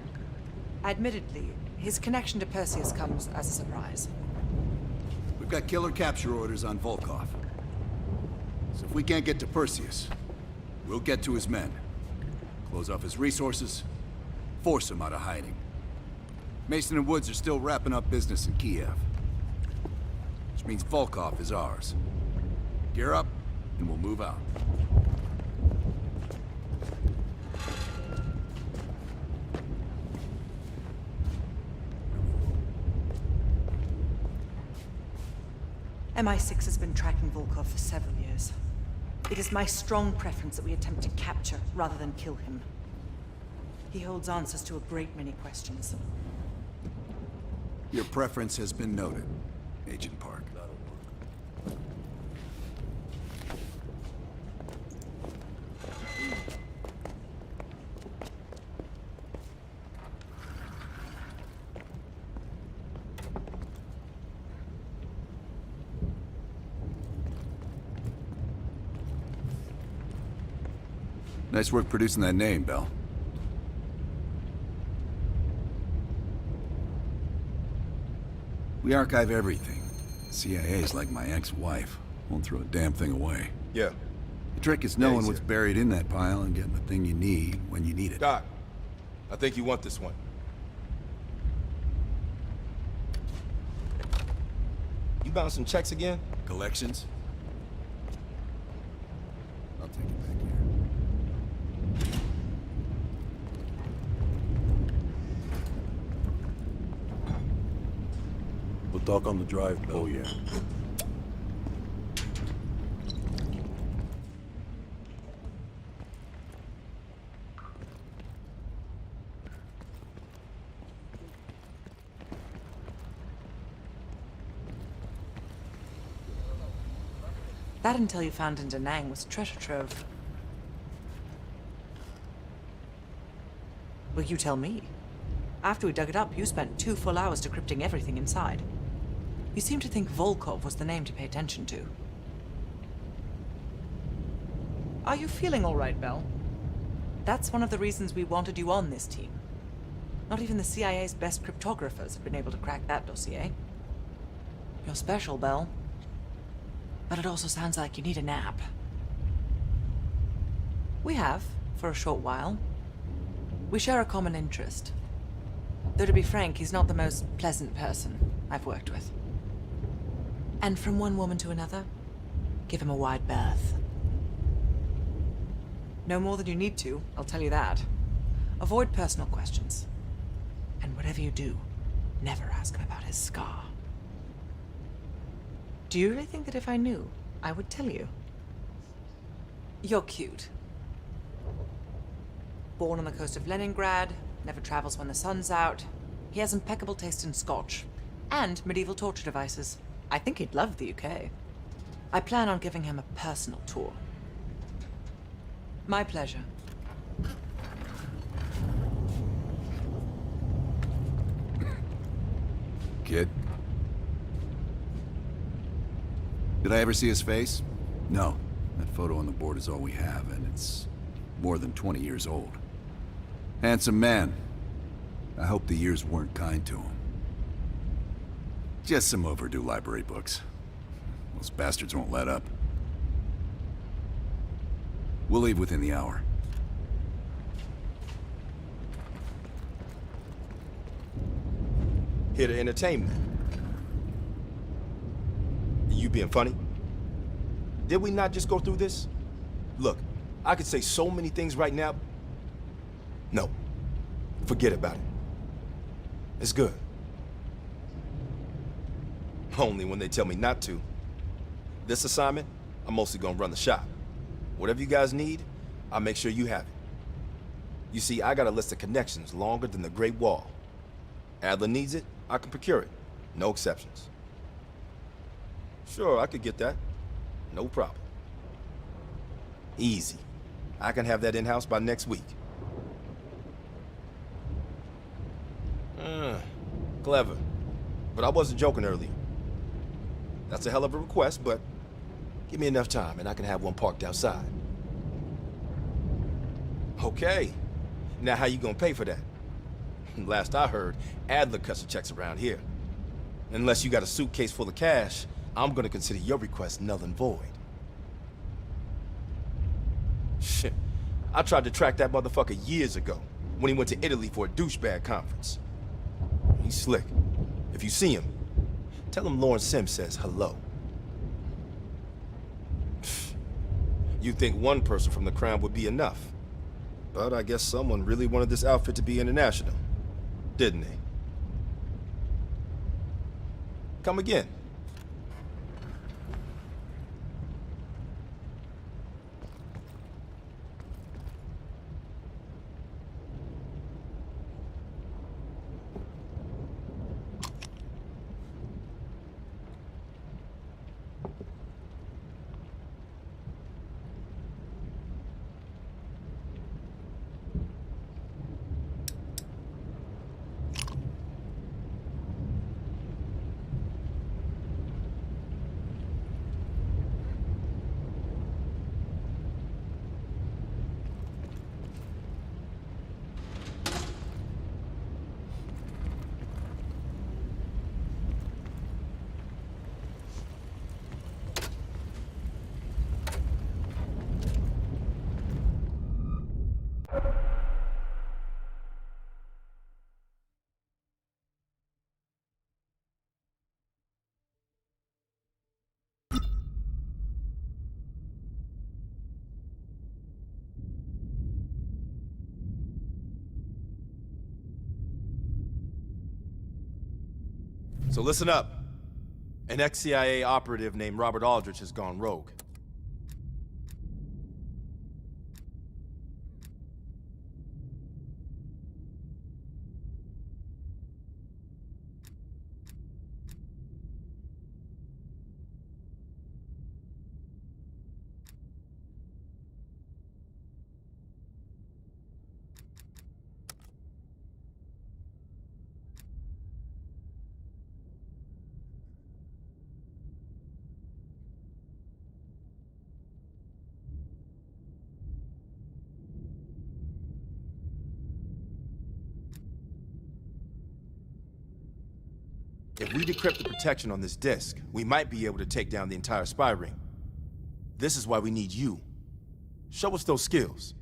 S: Admittedly, his connection to Perseus comes as a surprise.
I: We've got killer capture orders on Volkov. So if we can't get to Perseus, we'll get to his men. Close off his resources, force him out of hiding. Mason and Woods are still wrapping up business in Kiev. Which means Volkov is ours. Gear up, and we'll move out.
S: MI6 has been tracking Volkov for several years. It is my strong preference that we attempt to capture rather than kill him. He holds answers to a great many questions.
I: Your preference has been noted, Agent Park. Nice work producing that name, Bell. We archive everything. CIA's like my ex-wife. Won't throw a damn thing away.
U: Yeah.
I: The trick is knowing what's buried in that pile and getting the thing you need when you need it.
U: Doc, I think you want this one. You bouncing checks again?
I: Collections? I'll take it back here.
T: talk on the drive, Bill.
J: Oh, yeah.
S: That intel you found in Da Nang was treasure trove. Well, you tell me. After we dug it up, you spent 2 full hours decrypting everything inside. You seem to think Volkov was the name to pay attention to. Are you feeling all right, Bell? That's one of the reasons we wanted you on this team. Not even the CIA's best cryptographers have been able to crack that dossier. You're special, Bell. But it also sounds like you need a nap. We have, for a short while. We share a common interest. Though to be frank, he's not the most pleasant person I've worked with. And from one woman to another, give him a wide berth. No more than you need to, I'll tell you that. Avoid personal questions. And whatever you do, never ask him about his scar. Do you really think that if I knew, I would tell you? You're cute. Born on the coast of Leningrad, never travels when the sun's out. He has impeccable taste in scotch. And medieval torture devices. I think he'd love the UK. I plan on giving him a personal tour. My pleasure.
J: Kid? Did I ever see his face? No. That photo on the board is all we have, and it's more than 20 years old. Handsome man. I hope the years weren't kind to him. Just some overdue library books. Those bastards won't let up. We'll leave within the hour.
U: Here to entertain me. You being funny? Did we not just go through this? Look, I could say so many things right now. No, forget about it. It's good. Only when they tell me not to. This assignment, I'm mostly gonna run the shop. Whatever you guys need, I'll make sure you have it. You see, I got a list of connections longer than the Great Wall. Adler needs it, I can procure it. No exceptions. Sure, I could get that. No problem. Easy. I can have that in-house by next week. Clever. But I wasn't joking earlier. That's a hell of a request, but give me enough time and I can have one parked outside. Okay. Now how you gonna pay for that? Last I heard, Adler cuts the checks around here. Unless you got a suitcase full of cash, I'm gonna consider your request null and void. Shit. I tried to track that motherfucker years ago, when he went to Italy for a douchebag conference. He's slick. If you see him, tell him Lawrence Sims says hello. You'd think one person from the Crown would be enough. But I guess someone really wanted this outfit to be international, didn't they? Come again. So listen up. An ex-CIA operative named Robert Aldrich has gone rogue. If we decrypt the protection on this disk, we might be able to take down the entire spy ring. This is why we need you. Show us those skills.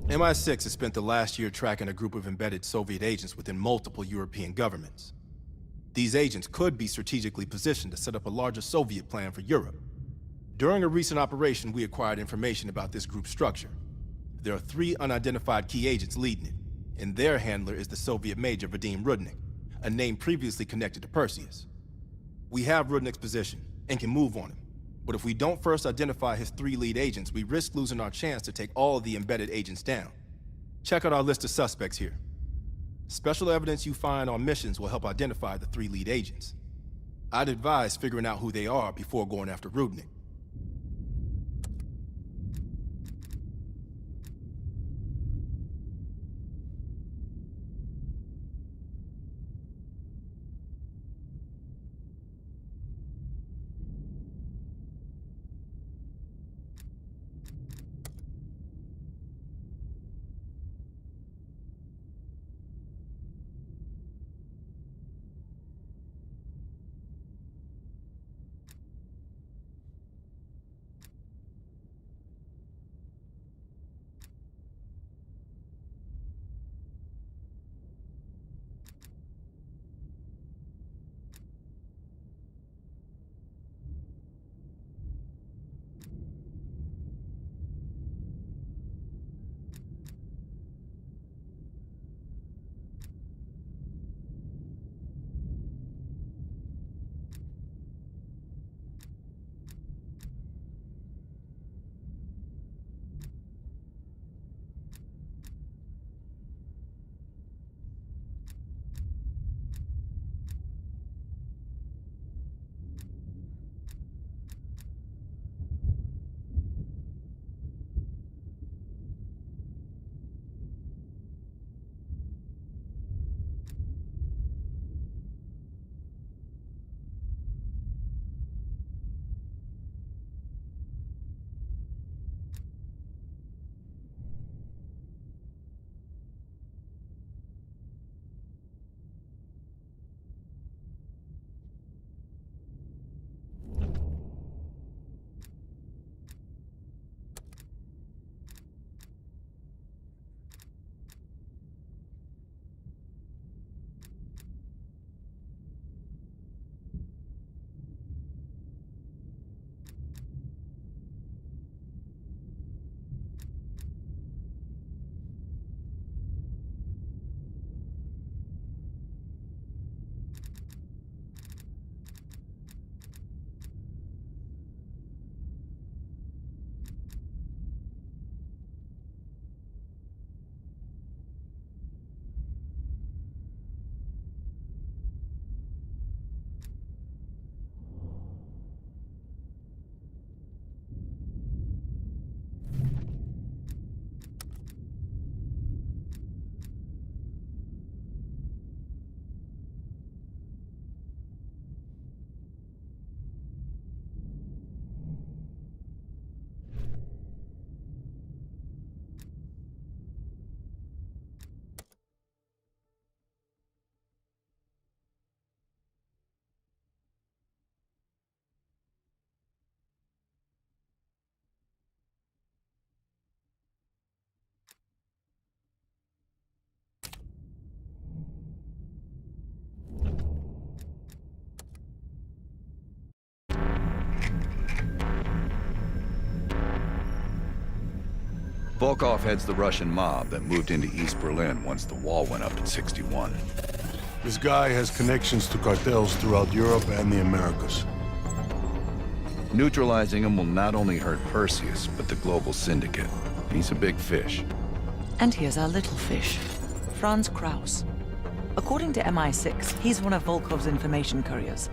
U: MI6 has spent the last year tracking a group of embedded Soviet agents within multiple European governments. These agents could be strategically positioned to set up a larger Soviet plan for Europe. During a recent operation, we acquired information about this group's structure. There are 3 unidentified key agents leading it, and their handler is the Soviet Major Vadim Rudnik, a name previously connected to Perseus. We have Rudnik's position and can move on him. But if we don't first identify his 3 lead agents, we risk losing our chance to take all of the embedded agents down. Check out our list of suspects here. Special evidence you find on missions will help identify the 3 lead agents. I'd advise figuring out who they are before going after Rudnik.
C: Volkov heads the Russian mob that moved into East Berlin once the wall went up in '61.
T: This guy has connections to cartels throughout Europe and the Americas.
C: Neutralizing him will not only hurt Perseus, but the global syndicate. He's a big fish.
S: And here's our little fish, Franz Kraus. According to MI6, he's one of Volkov's information couriers.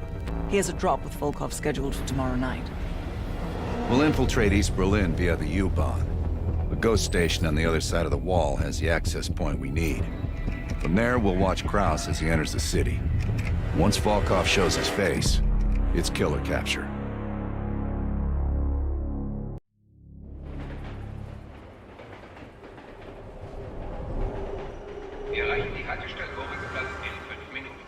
S: He has a drop with Volkov scheduled for tomorrow night.
C: We'll infiltrate East Berlin via the U-Bahn. The ghost station on the other side of the wall has the access point we need. From there, we'll watch Kraus as he enters the city. Once Volkov shows his face, it's killer capture.
D: Wir erreichen die Haltestelle Resurgenze in 5 Minuten.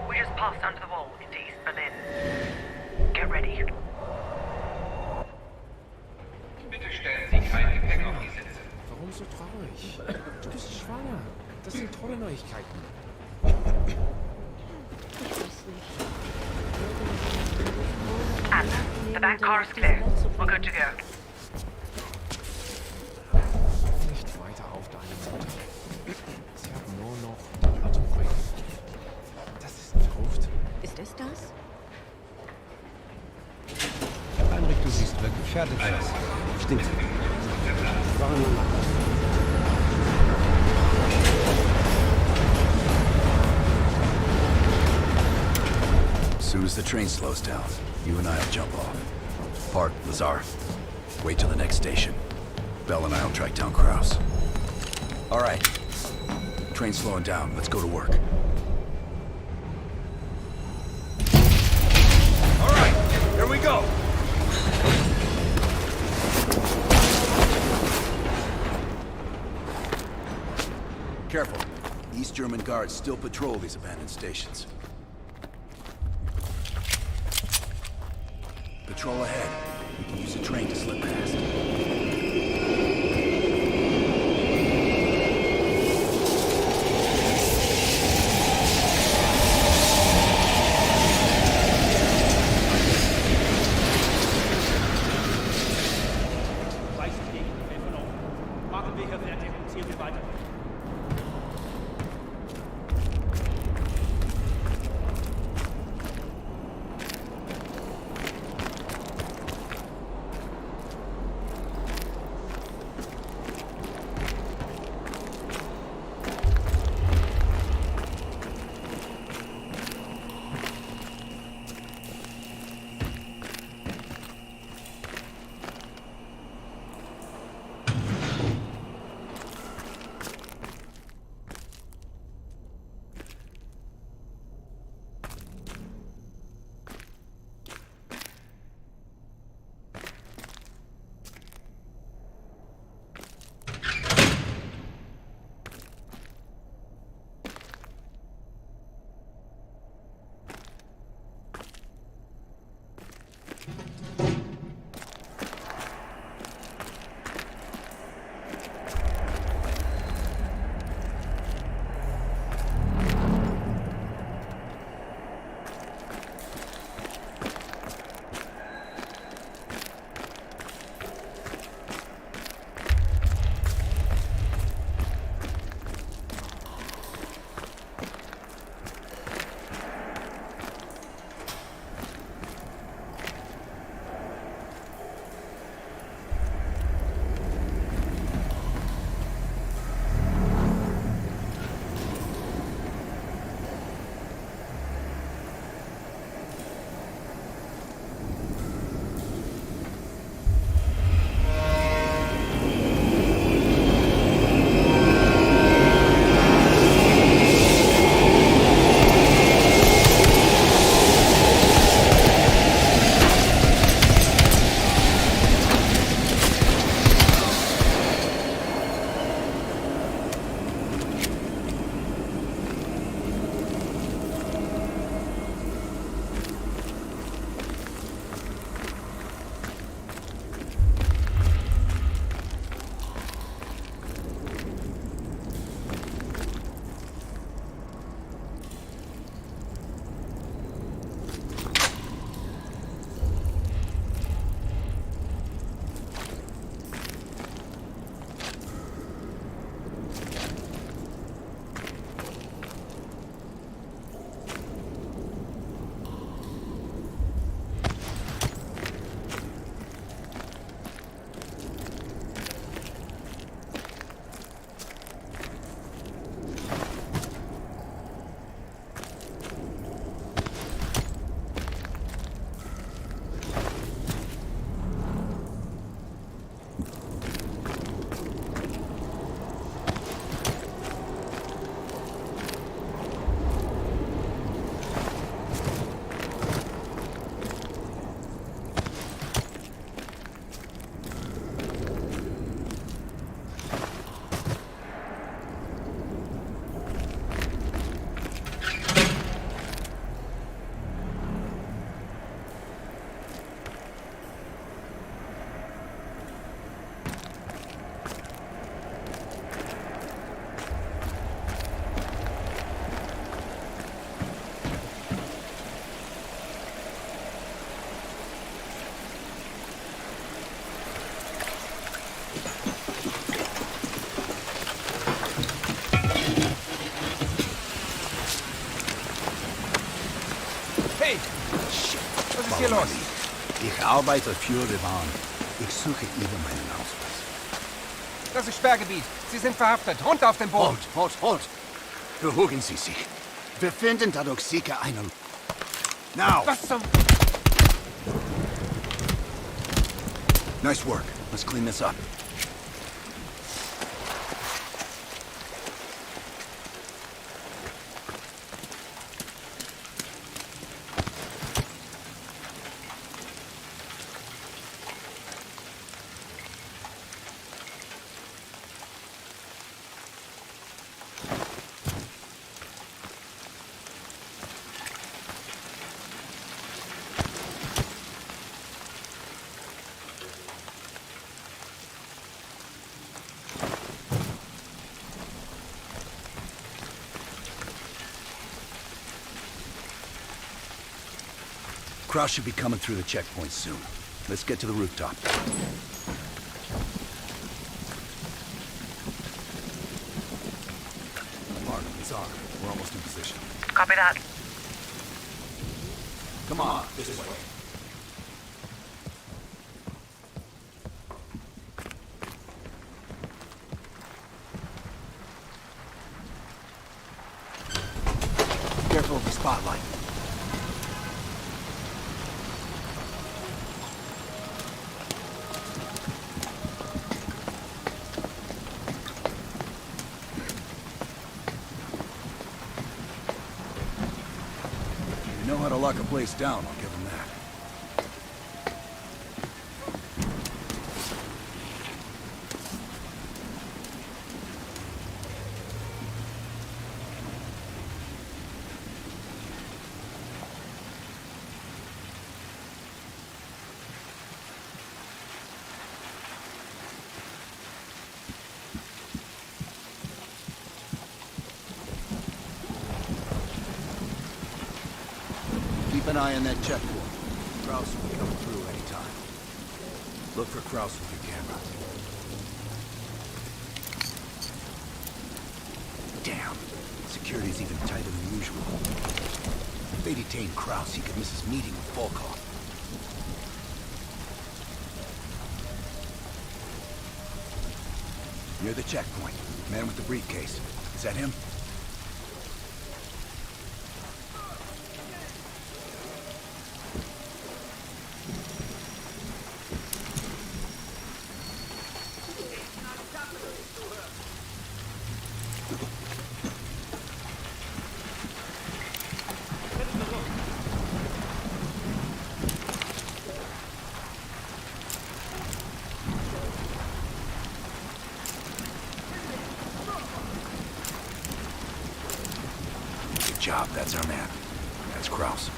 S: We just passed under the wall into East Berlin. Get ready.
D: Bitte stellen Sie kein Gepäck auf die Sitze.
E: Warum so traurig? Du bist schwanger. Das sind tolle Neuigkeiten.
S: Anna, the back car is clear. We're good to go.
E: Nicht weiter auf deine Mutter. Sie hat nur noch Atembrüche. Das ist verrückt.
W: Ist es das?
E: Heinrich, du siehst wirklich fertig aus. Stimmt. Warum nur mal?
I: As soon as the train slows down, you and I'll jump off. Park, Lazar. Wait till the next station. Bell and I'll track down Kraus. All right. Train's slowing down. Let's go to work.
L: All right, here we go.
I: Careful. East German guards still patrol these abandoned stations. Patrol ahead. We can use a train to slip past.
L: Machen wir hier fertig und ziehen wir weiter.
E: Hey! Shit! Was ist hier los?
I: Ich arbeite für die Bahn. Ich suche Ihnen meinen Ausweis.
E: Das ist Sperrgebiet. Sie sind verhaftet. Runter auf den Boden.
I: Halt! Beruhigen Sie sich. Wir finden dadurch sicher einen... Now!
E: Was zum...
I: Nice work. Let's clean this up. Kraus should be coming through the checkpoint soon. Let's get to the rooftop. Mark, it's on. We're almost in position.
S: Copy that.
I: Come on, this way. Careful of the spotlight. You know how to lock a place down, I'll give him that. Keep an eye on that checkpoint. Kraus will be coming through any time. Look for Kraus with your camera. Damn. Security's even tighter than usual. If they detain Kraus, he could miss his meeting with Volkov. Near the checkpoint. Man with the briefcase. Is that him? Good job, that's our man. That's Kraus.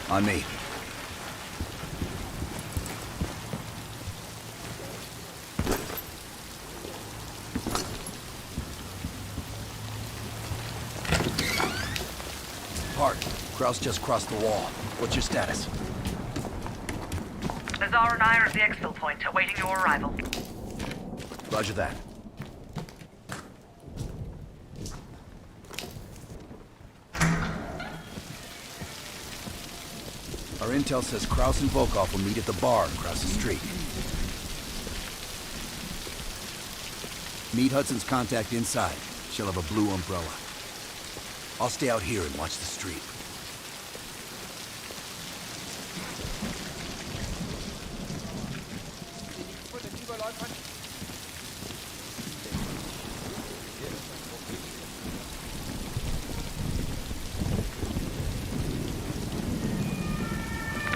I: On me. Hart, Kraus just crossed the wall. What's your status?
S: Azar and I are at the exfil point, awaiting your arrival.
I: Roger that. Our intel says Kraus and Volkov will meet at the bar across the street. Meet Hudson's contact inside. She'll have a blue umbrella. I'll stay out here and watch the street.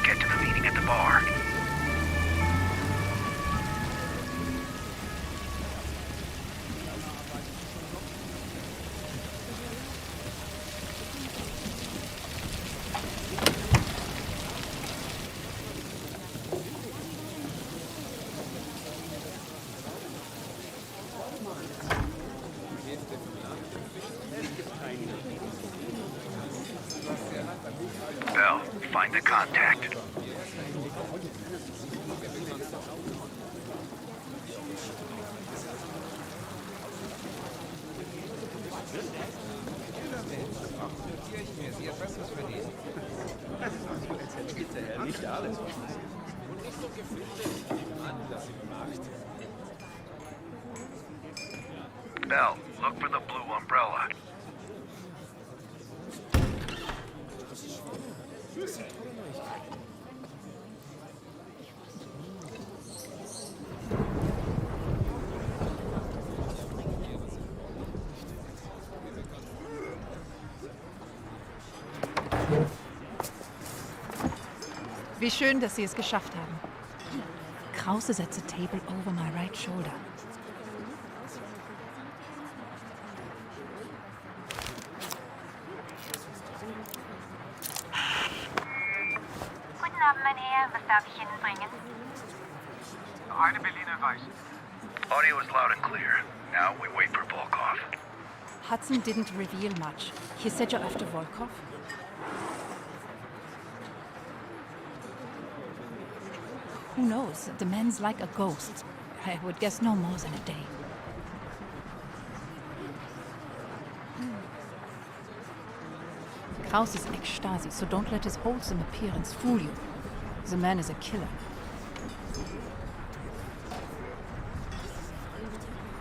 A: Get to the meeting at the bar. Bell, find the contact. Bell, look for the blue umbrella.
H: Wie schön, dass Sie es geschafft haben. Krause sets a table over my right shoulder.
K: Guten Abend, mein Herr. Was darf ich Ihnen bringen?
A: Eine Berliner Weiß. Audio is loud and clear. Now we wait for Volkov.
H: Hudson didn't reveal much. He said you're after Volkov? Who knows? The man's like a ghost. I would guess no more than a day. Kraus is ex-Stasi, so don't let his wholesome appearance fool you. The man is a killer.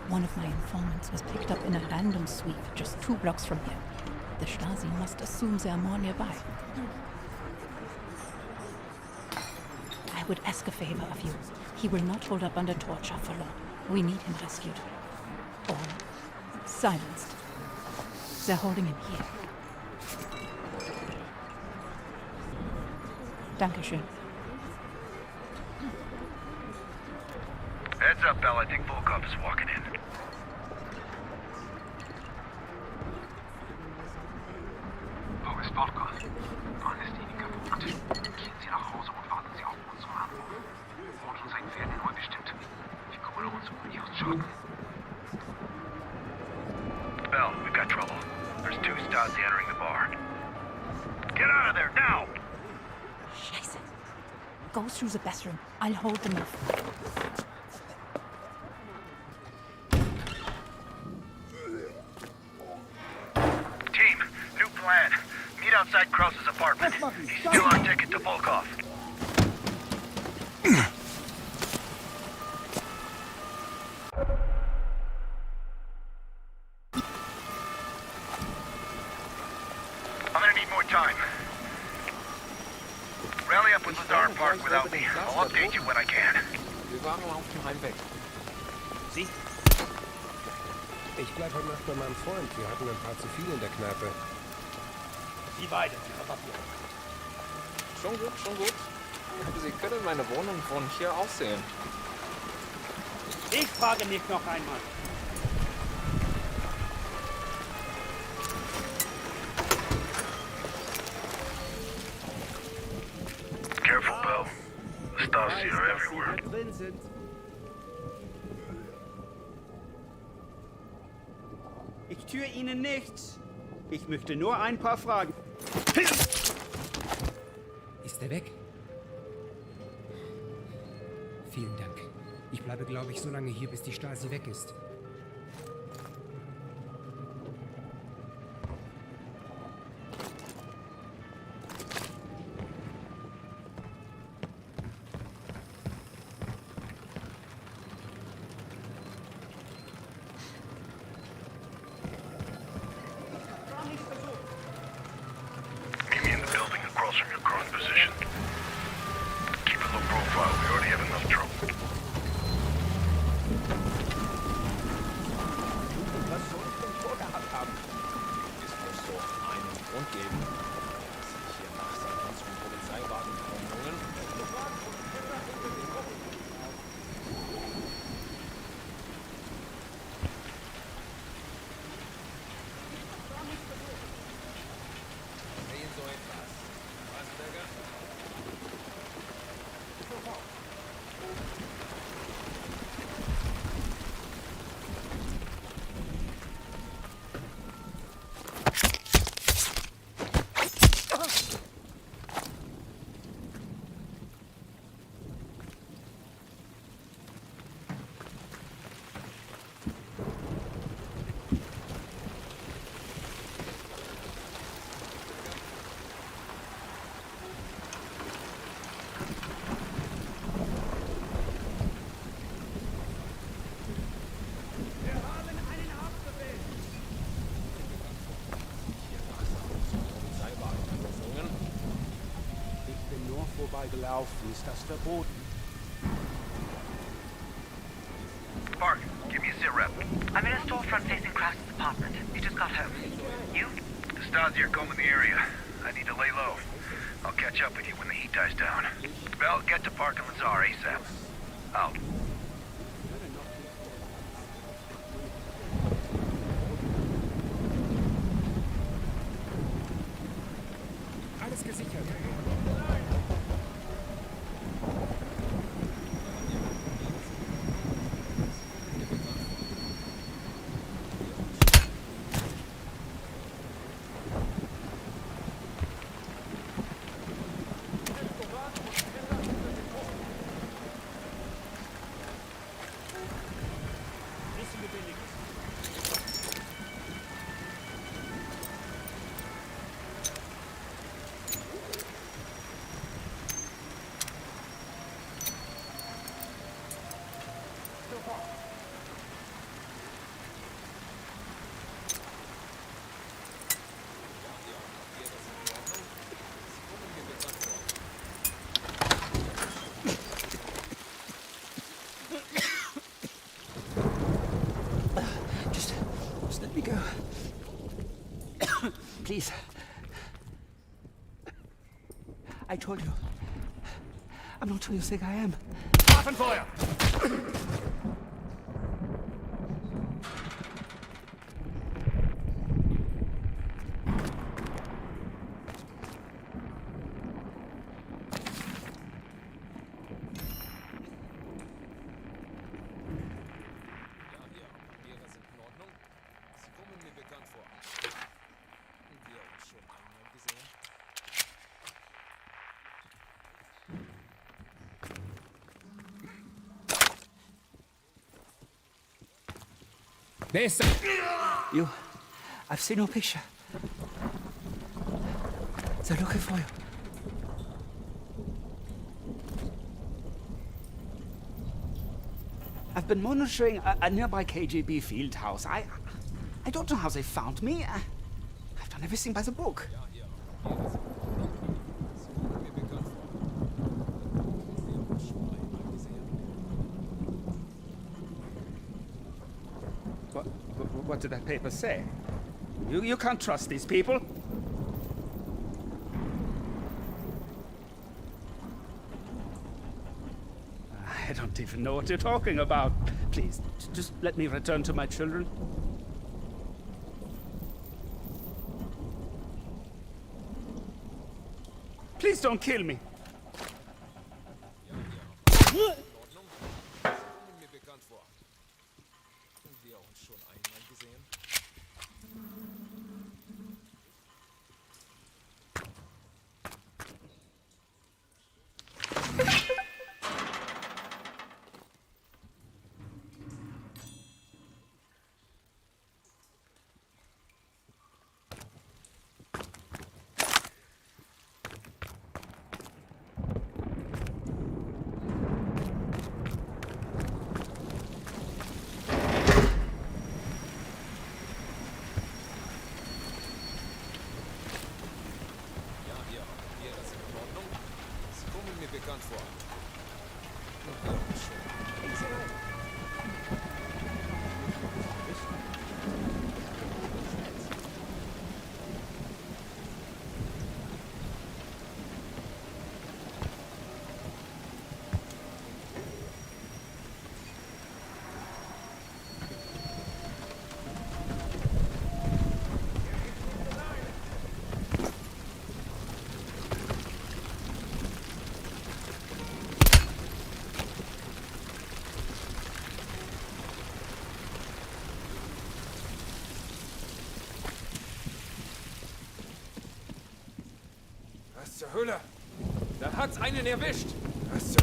H: One of my informants was picked up in a random sweep just 2 blocks from here. The Stasi must assume they are more nearby. I would ask a favor of you. He will not hold up under torture for long. We need him rescued. Or silenced. They're holding him here. Dankeschön.
A: Heads up, Bell. I think Volkov is walking in.
D: Wo ist Volkov? Wann ist Ihnen gebucht? Gehen Sie nach Hause und warten Sie auf unseren Anruf. Morgen sein Pferd neu bestimmt. Wir kümmern uns um Ihren Schaden.
A: Bell, we've got trouble. There's 2 Stasi entering the bar. Get out of there, now!
H: Scheiße. Go through the bathroom. I'll hold them off.
A: Team, new plan. Meet outside Kraus's apartment. He's still our ticket to Volkov. I'm gonna need more time. Rally up with Lazar Park without me. I'll update you when I can.
E: Wir waren auf dem Heimweg. Sie?
W: Ich bleib heute Nacht bei meinem Freund. Wir hatten ein paar zu viel in der Kneipe.
L: Die beiden, Papier.
E: Schon gut, schon gut. Sie können meine Wohnung von hier aus sehen.
L: Ich frage nicht noch einmal.
A: Careful, Bell. The Stasi are everywhere.
M: Drin sind. Ich tue Ihnen nichts. Ich möchte nur ein paar Fragen.
X: Ist er weg? Vielen Dank. Ich bleibe, glaube ich, so lange hier, bis die Stasi weg ist.
W: vorbeigelaufen. Ist das verboten?
A: Park, give me a sit rep.
K: I'm in a storefront facing Kraft's apartment. He just got home. You?
A: The Stasi are combing the area. I need to lay low. I'll catch up with you when the heat dies down. Bell, get to Park and Lazar ASAP. Out.
X: Alles gesichert.
M: Just let me go. Please. I told you. I'm not who you think I am.
L: Waffenfeuer!
X: Wer ist
M: You. I've seen your picture. They're looking for you. I've been monitoring a nearby KGB field house. I don't know how they found me. I've done everything by the book. What did that paper say? You can't trust these people. I don't even know what you're talking about. Please, just let me return to my children. Please don't kill me.
E: Zur Hölle! Da hat's einen erwischt! Was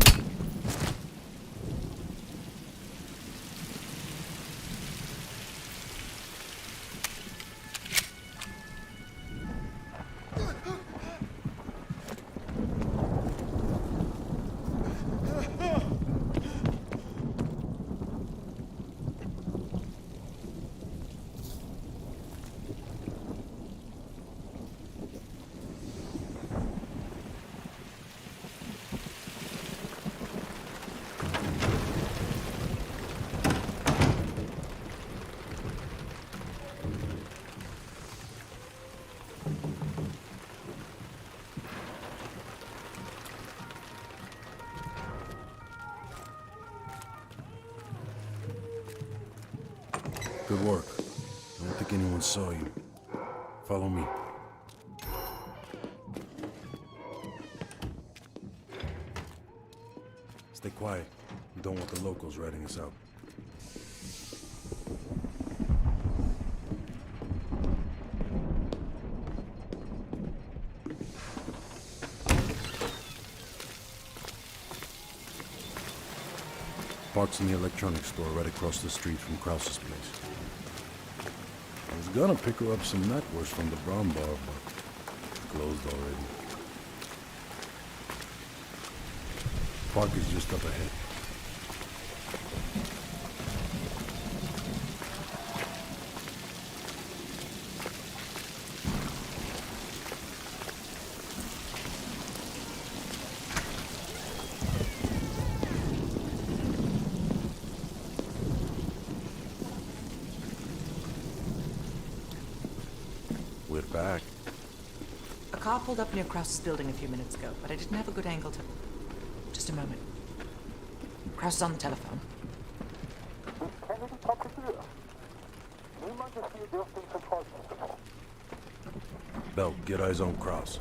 T: Good work. I don't think anyone saw you. Follow me. Stay quiet. We don't want the locals ratting us out. Park's in the electronics store right across the street from Krause's place. I was gonna pick her up some knackwurst from the brown bar, but it's closed already. Park is just up ahead.
U: We're back.
S: A car pulled up near Krause's building a few minutes ago, but I didn't have a good angle to... Just a moment. Kraus is on the telephone.
T: Bell, get eyes on Kraus.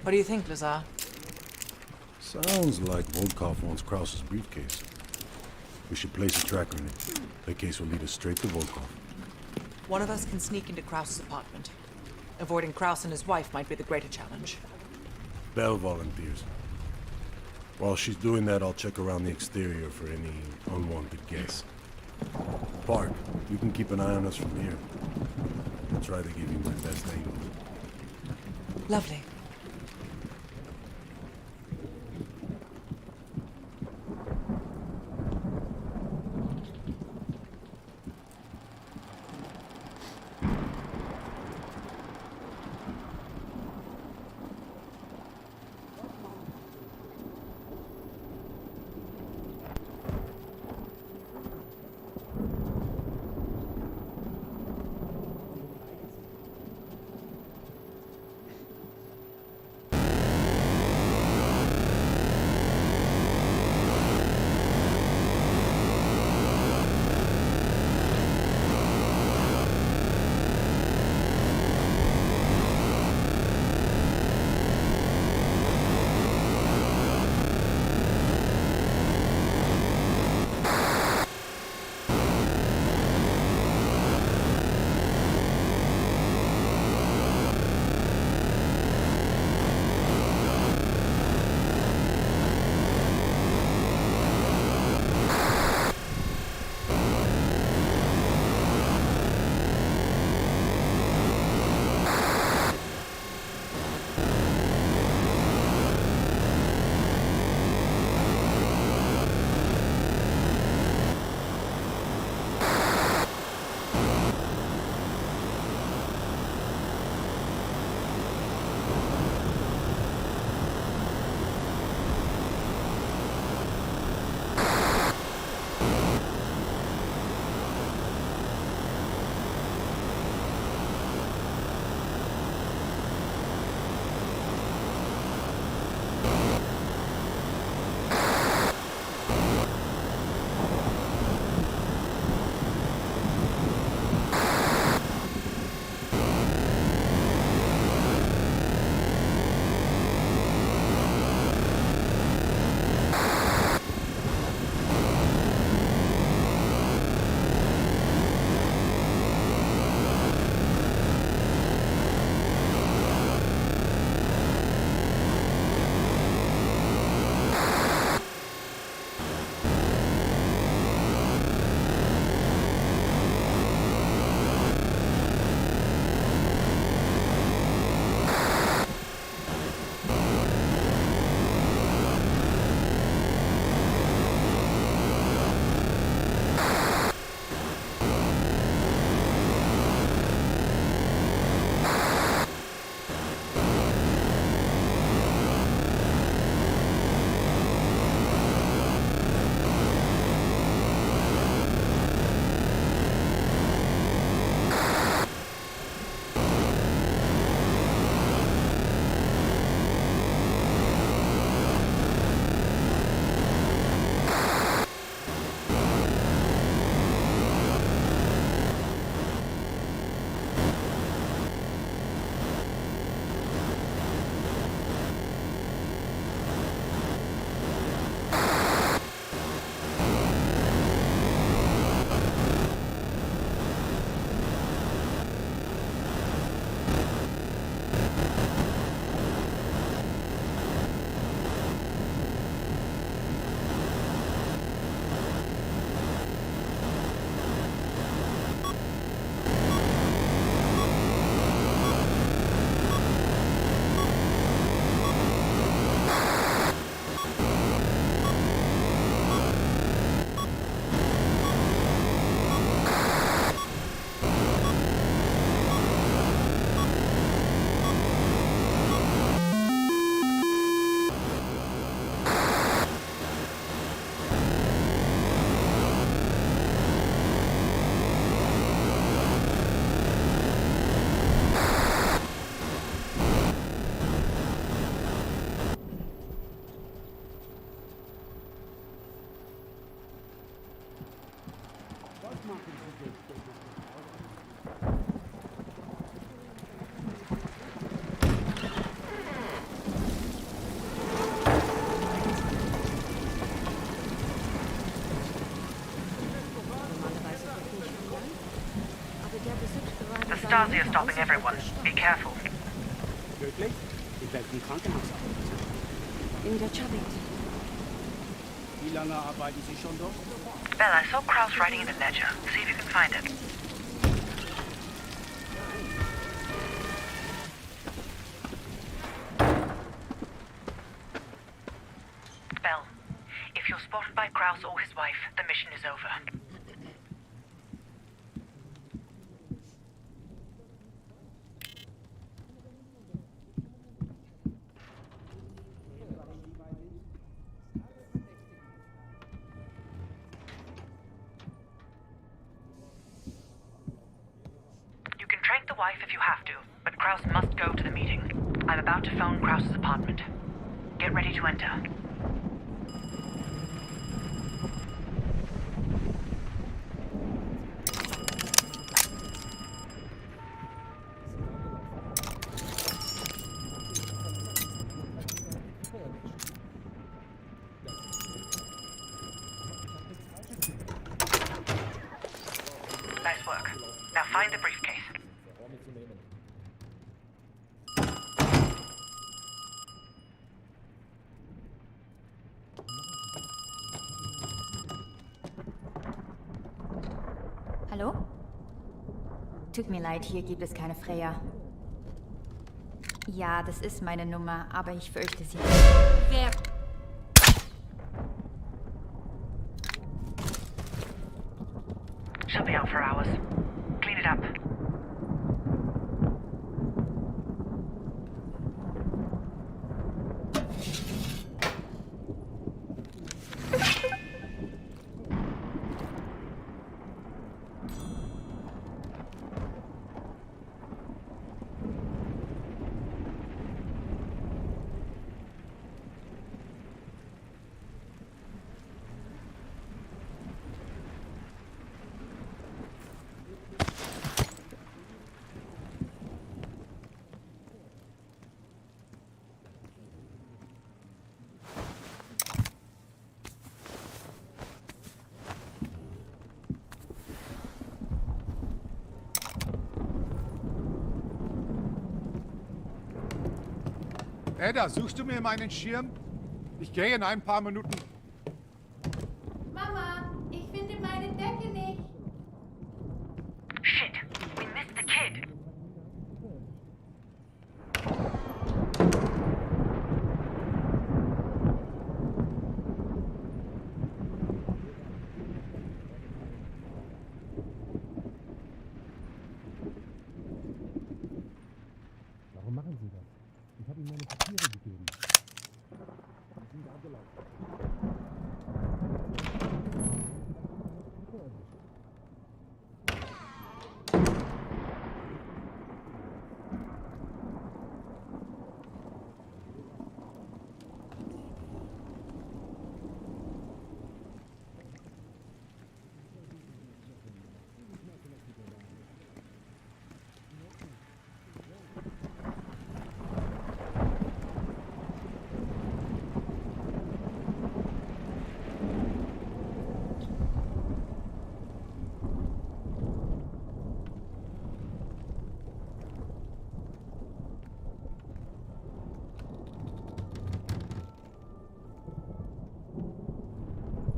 S: What do you think, Lazar?
T: Sounds like Volkov wants Kraus's briefcase. We should place a tracker in it. The case will lead us straight to Volkov.
S: One of us can sneak into Kraus's apartment. Avoiding Kraus and his wife might be the greater challenge.
T: Bell volunteers. While she's doing that, I'll check around the exterior for any unwanted guests. Park, you can keep an eye on us from here. I'll try to give you my best angle.
S: Lovely.
K: Nazi are stopping everyone. Be careful.
W: Wirklich? Ich werde im Krankenhaus arbeiten.
B: In der Chabit.
W: Wie lange arbeiten Sie schon dort?
K: Belle, I saw Kraus writing in the ledger. See if you can find it. Belle, if you're spotted by Kraus or his wife, the mission is over. If you have to, but Kraus must go to the meeting. I'm about to phone Kraus's apartment. Get ready to enter. Nice work. Now find the briefcase.
B: Hallo? Tut mir leid, hier gibt es keine Freya. Ja, das ist meine Nummer, aber ich fürchte sie. Wer?
K: She'll be out for hours. Clean it up.
F: Ada, suchst du mir meinen Schirm? Ich gehe in ein paar Minuten.
Q: Mama, ich finde meine Decke nicht.
K: Shit, we missed the kid.
X: Warum machen Sie das? Ich habe Ihnen meine Papiere gegeben. Sie sind abgelaufen.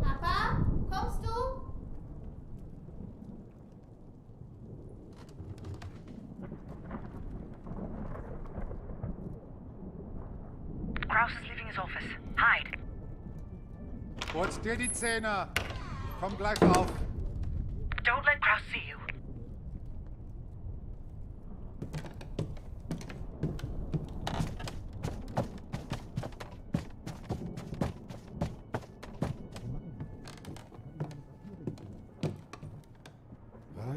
Q: Papa, kommst du?
K: Kraus is leaving his office. Hide.
F: Putz dir die Zähne. Ich komm gleich rauf.
K: Don't let Kraus see you.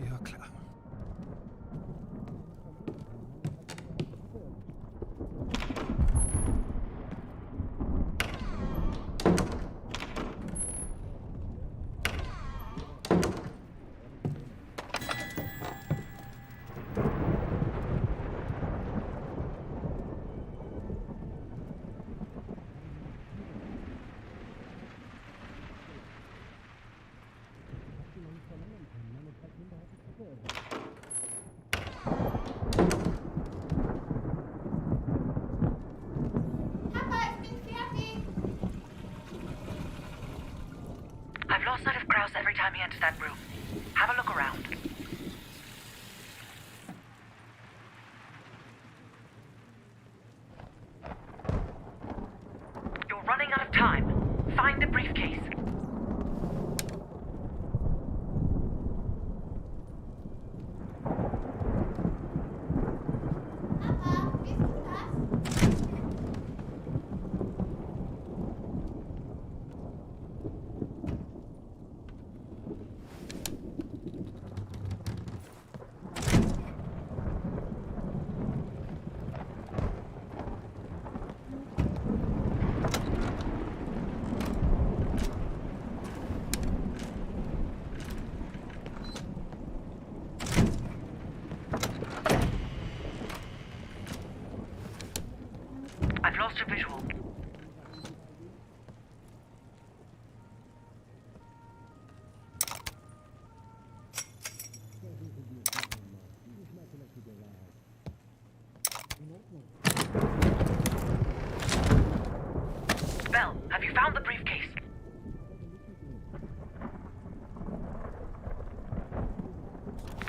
F: Ja, klar.
K: time he enters that room. Have a look around. You're running out of time. Find the briefcase. I've lost a visual. Bell, have you found the briefcase?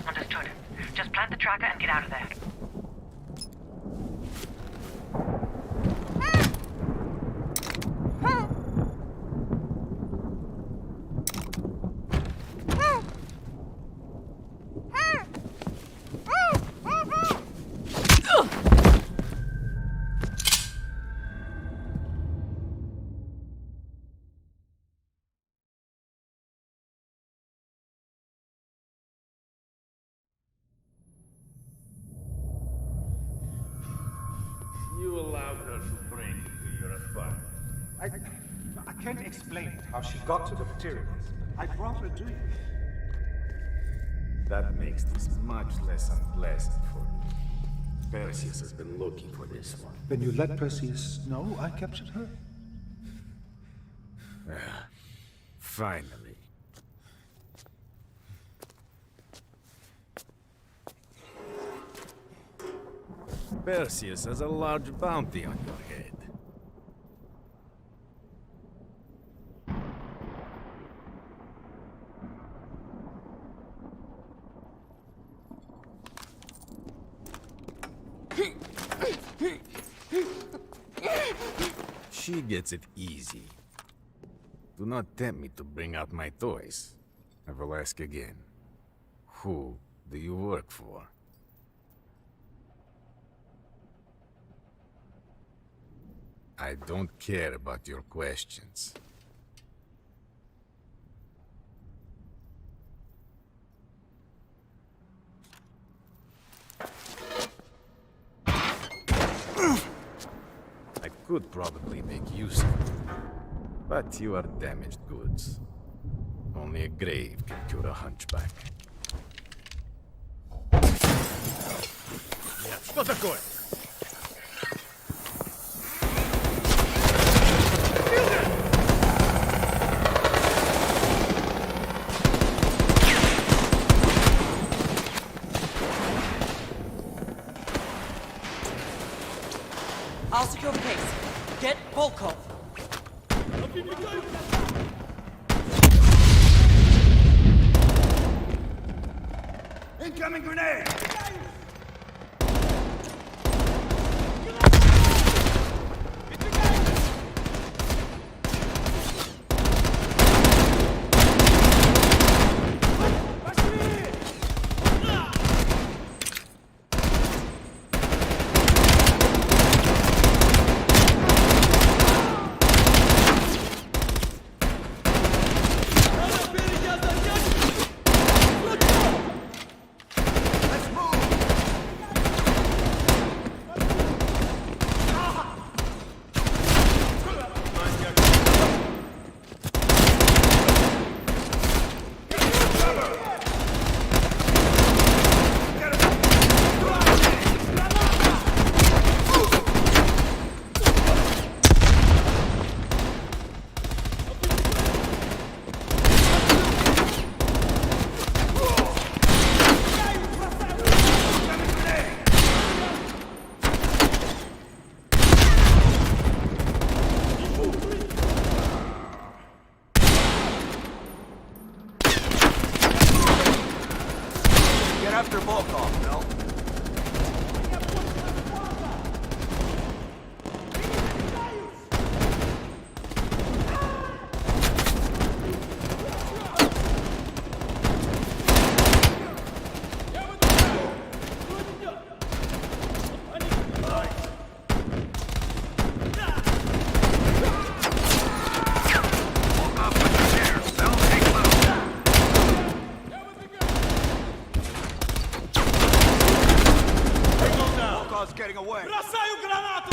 K: Understood. Just plant the tracker and get out of there.
L: You allowed her to bring you your fun.
N: I can't explain how she got to the materials. I brought her to you.
L: That makes this much less unpleasant for you. Perseus has been looking for this one.
N: Then you let Perseus know I captured her?
L: Finally. Perseus has a large bounty on your head. She gets it easy. Do not tempt me to bring out my toys. I will ask again. Who do you work for? I don't care about your questions. I could probably make use of it, but you are damaged goods. Only a grave can cure a hunchback. Нет, что такое?
S: I'll secure the case. Get Volkov.
L: Incoming grenade!
A: Let's move!
I: way!
G: Бросаю гранату!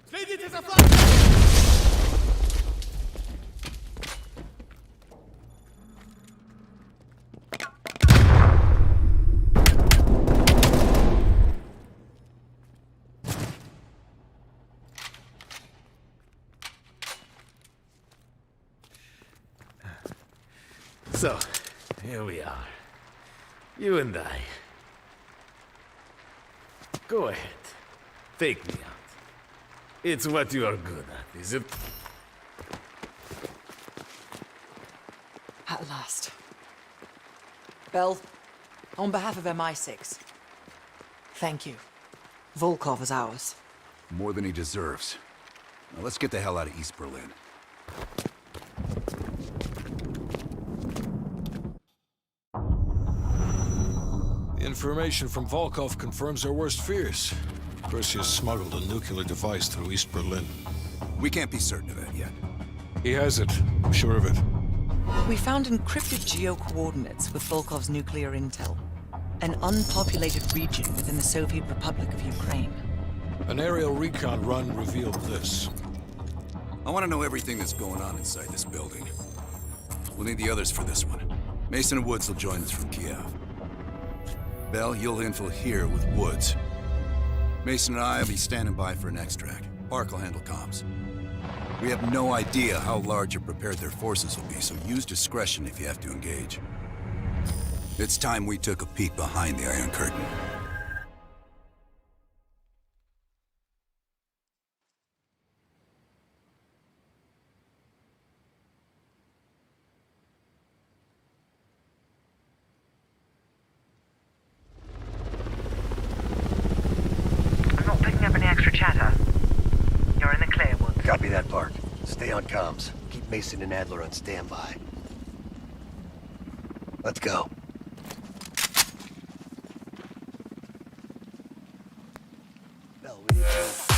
G: Следите за флангом!
L: So, here we are. You and I. Go ahead. Take me out. It's what you are good at, is it?
S: At last. Bell, on behalf of MI6, thank you. Volkov is ours.
I: More than he deserves. Now let's get the hell out of East Berlin.
O: The information from Volkov confirms our worst fears. Perseus smuggled a nuclear device through East Berlin.
I: We can't be certain of that yet.
O: He has it. I'm sure of it.
S: We found encrypted geo-coordinates with Volkov's nuclear intel. An unpopulated region within the Soviet Republic of Ukraine.
O: An aerial recon run revealed this.
I: I want to know everything that's going on inside this building. We'll need the others for this one. Mason and Woods will join us from Kiev. Bell, you'll infil here with Woods. Mason and I will be standing by for an extract. Park will handle comms. We have no idea how large or prepared their forces will be, so use discretion if you have to engage. It's time we took a peek behind the Iron Curtain.
K: I'm not picking up any extra chatter. You're in the clear, Woods.
P: Copy that, Park. Stay on comms. Keep Mason and Adler on standby. Let's go. Bell, we need to...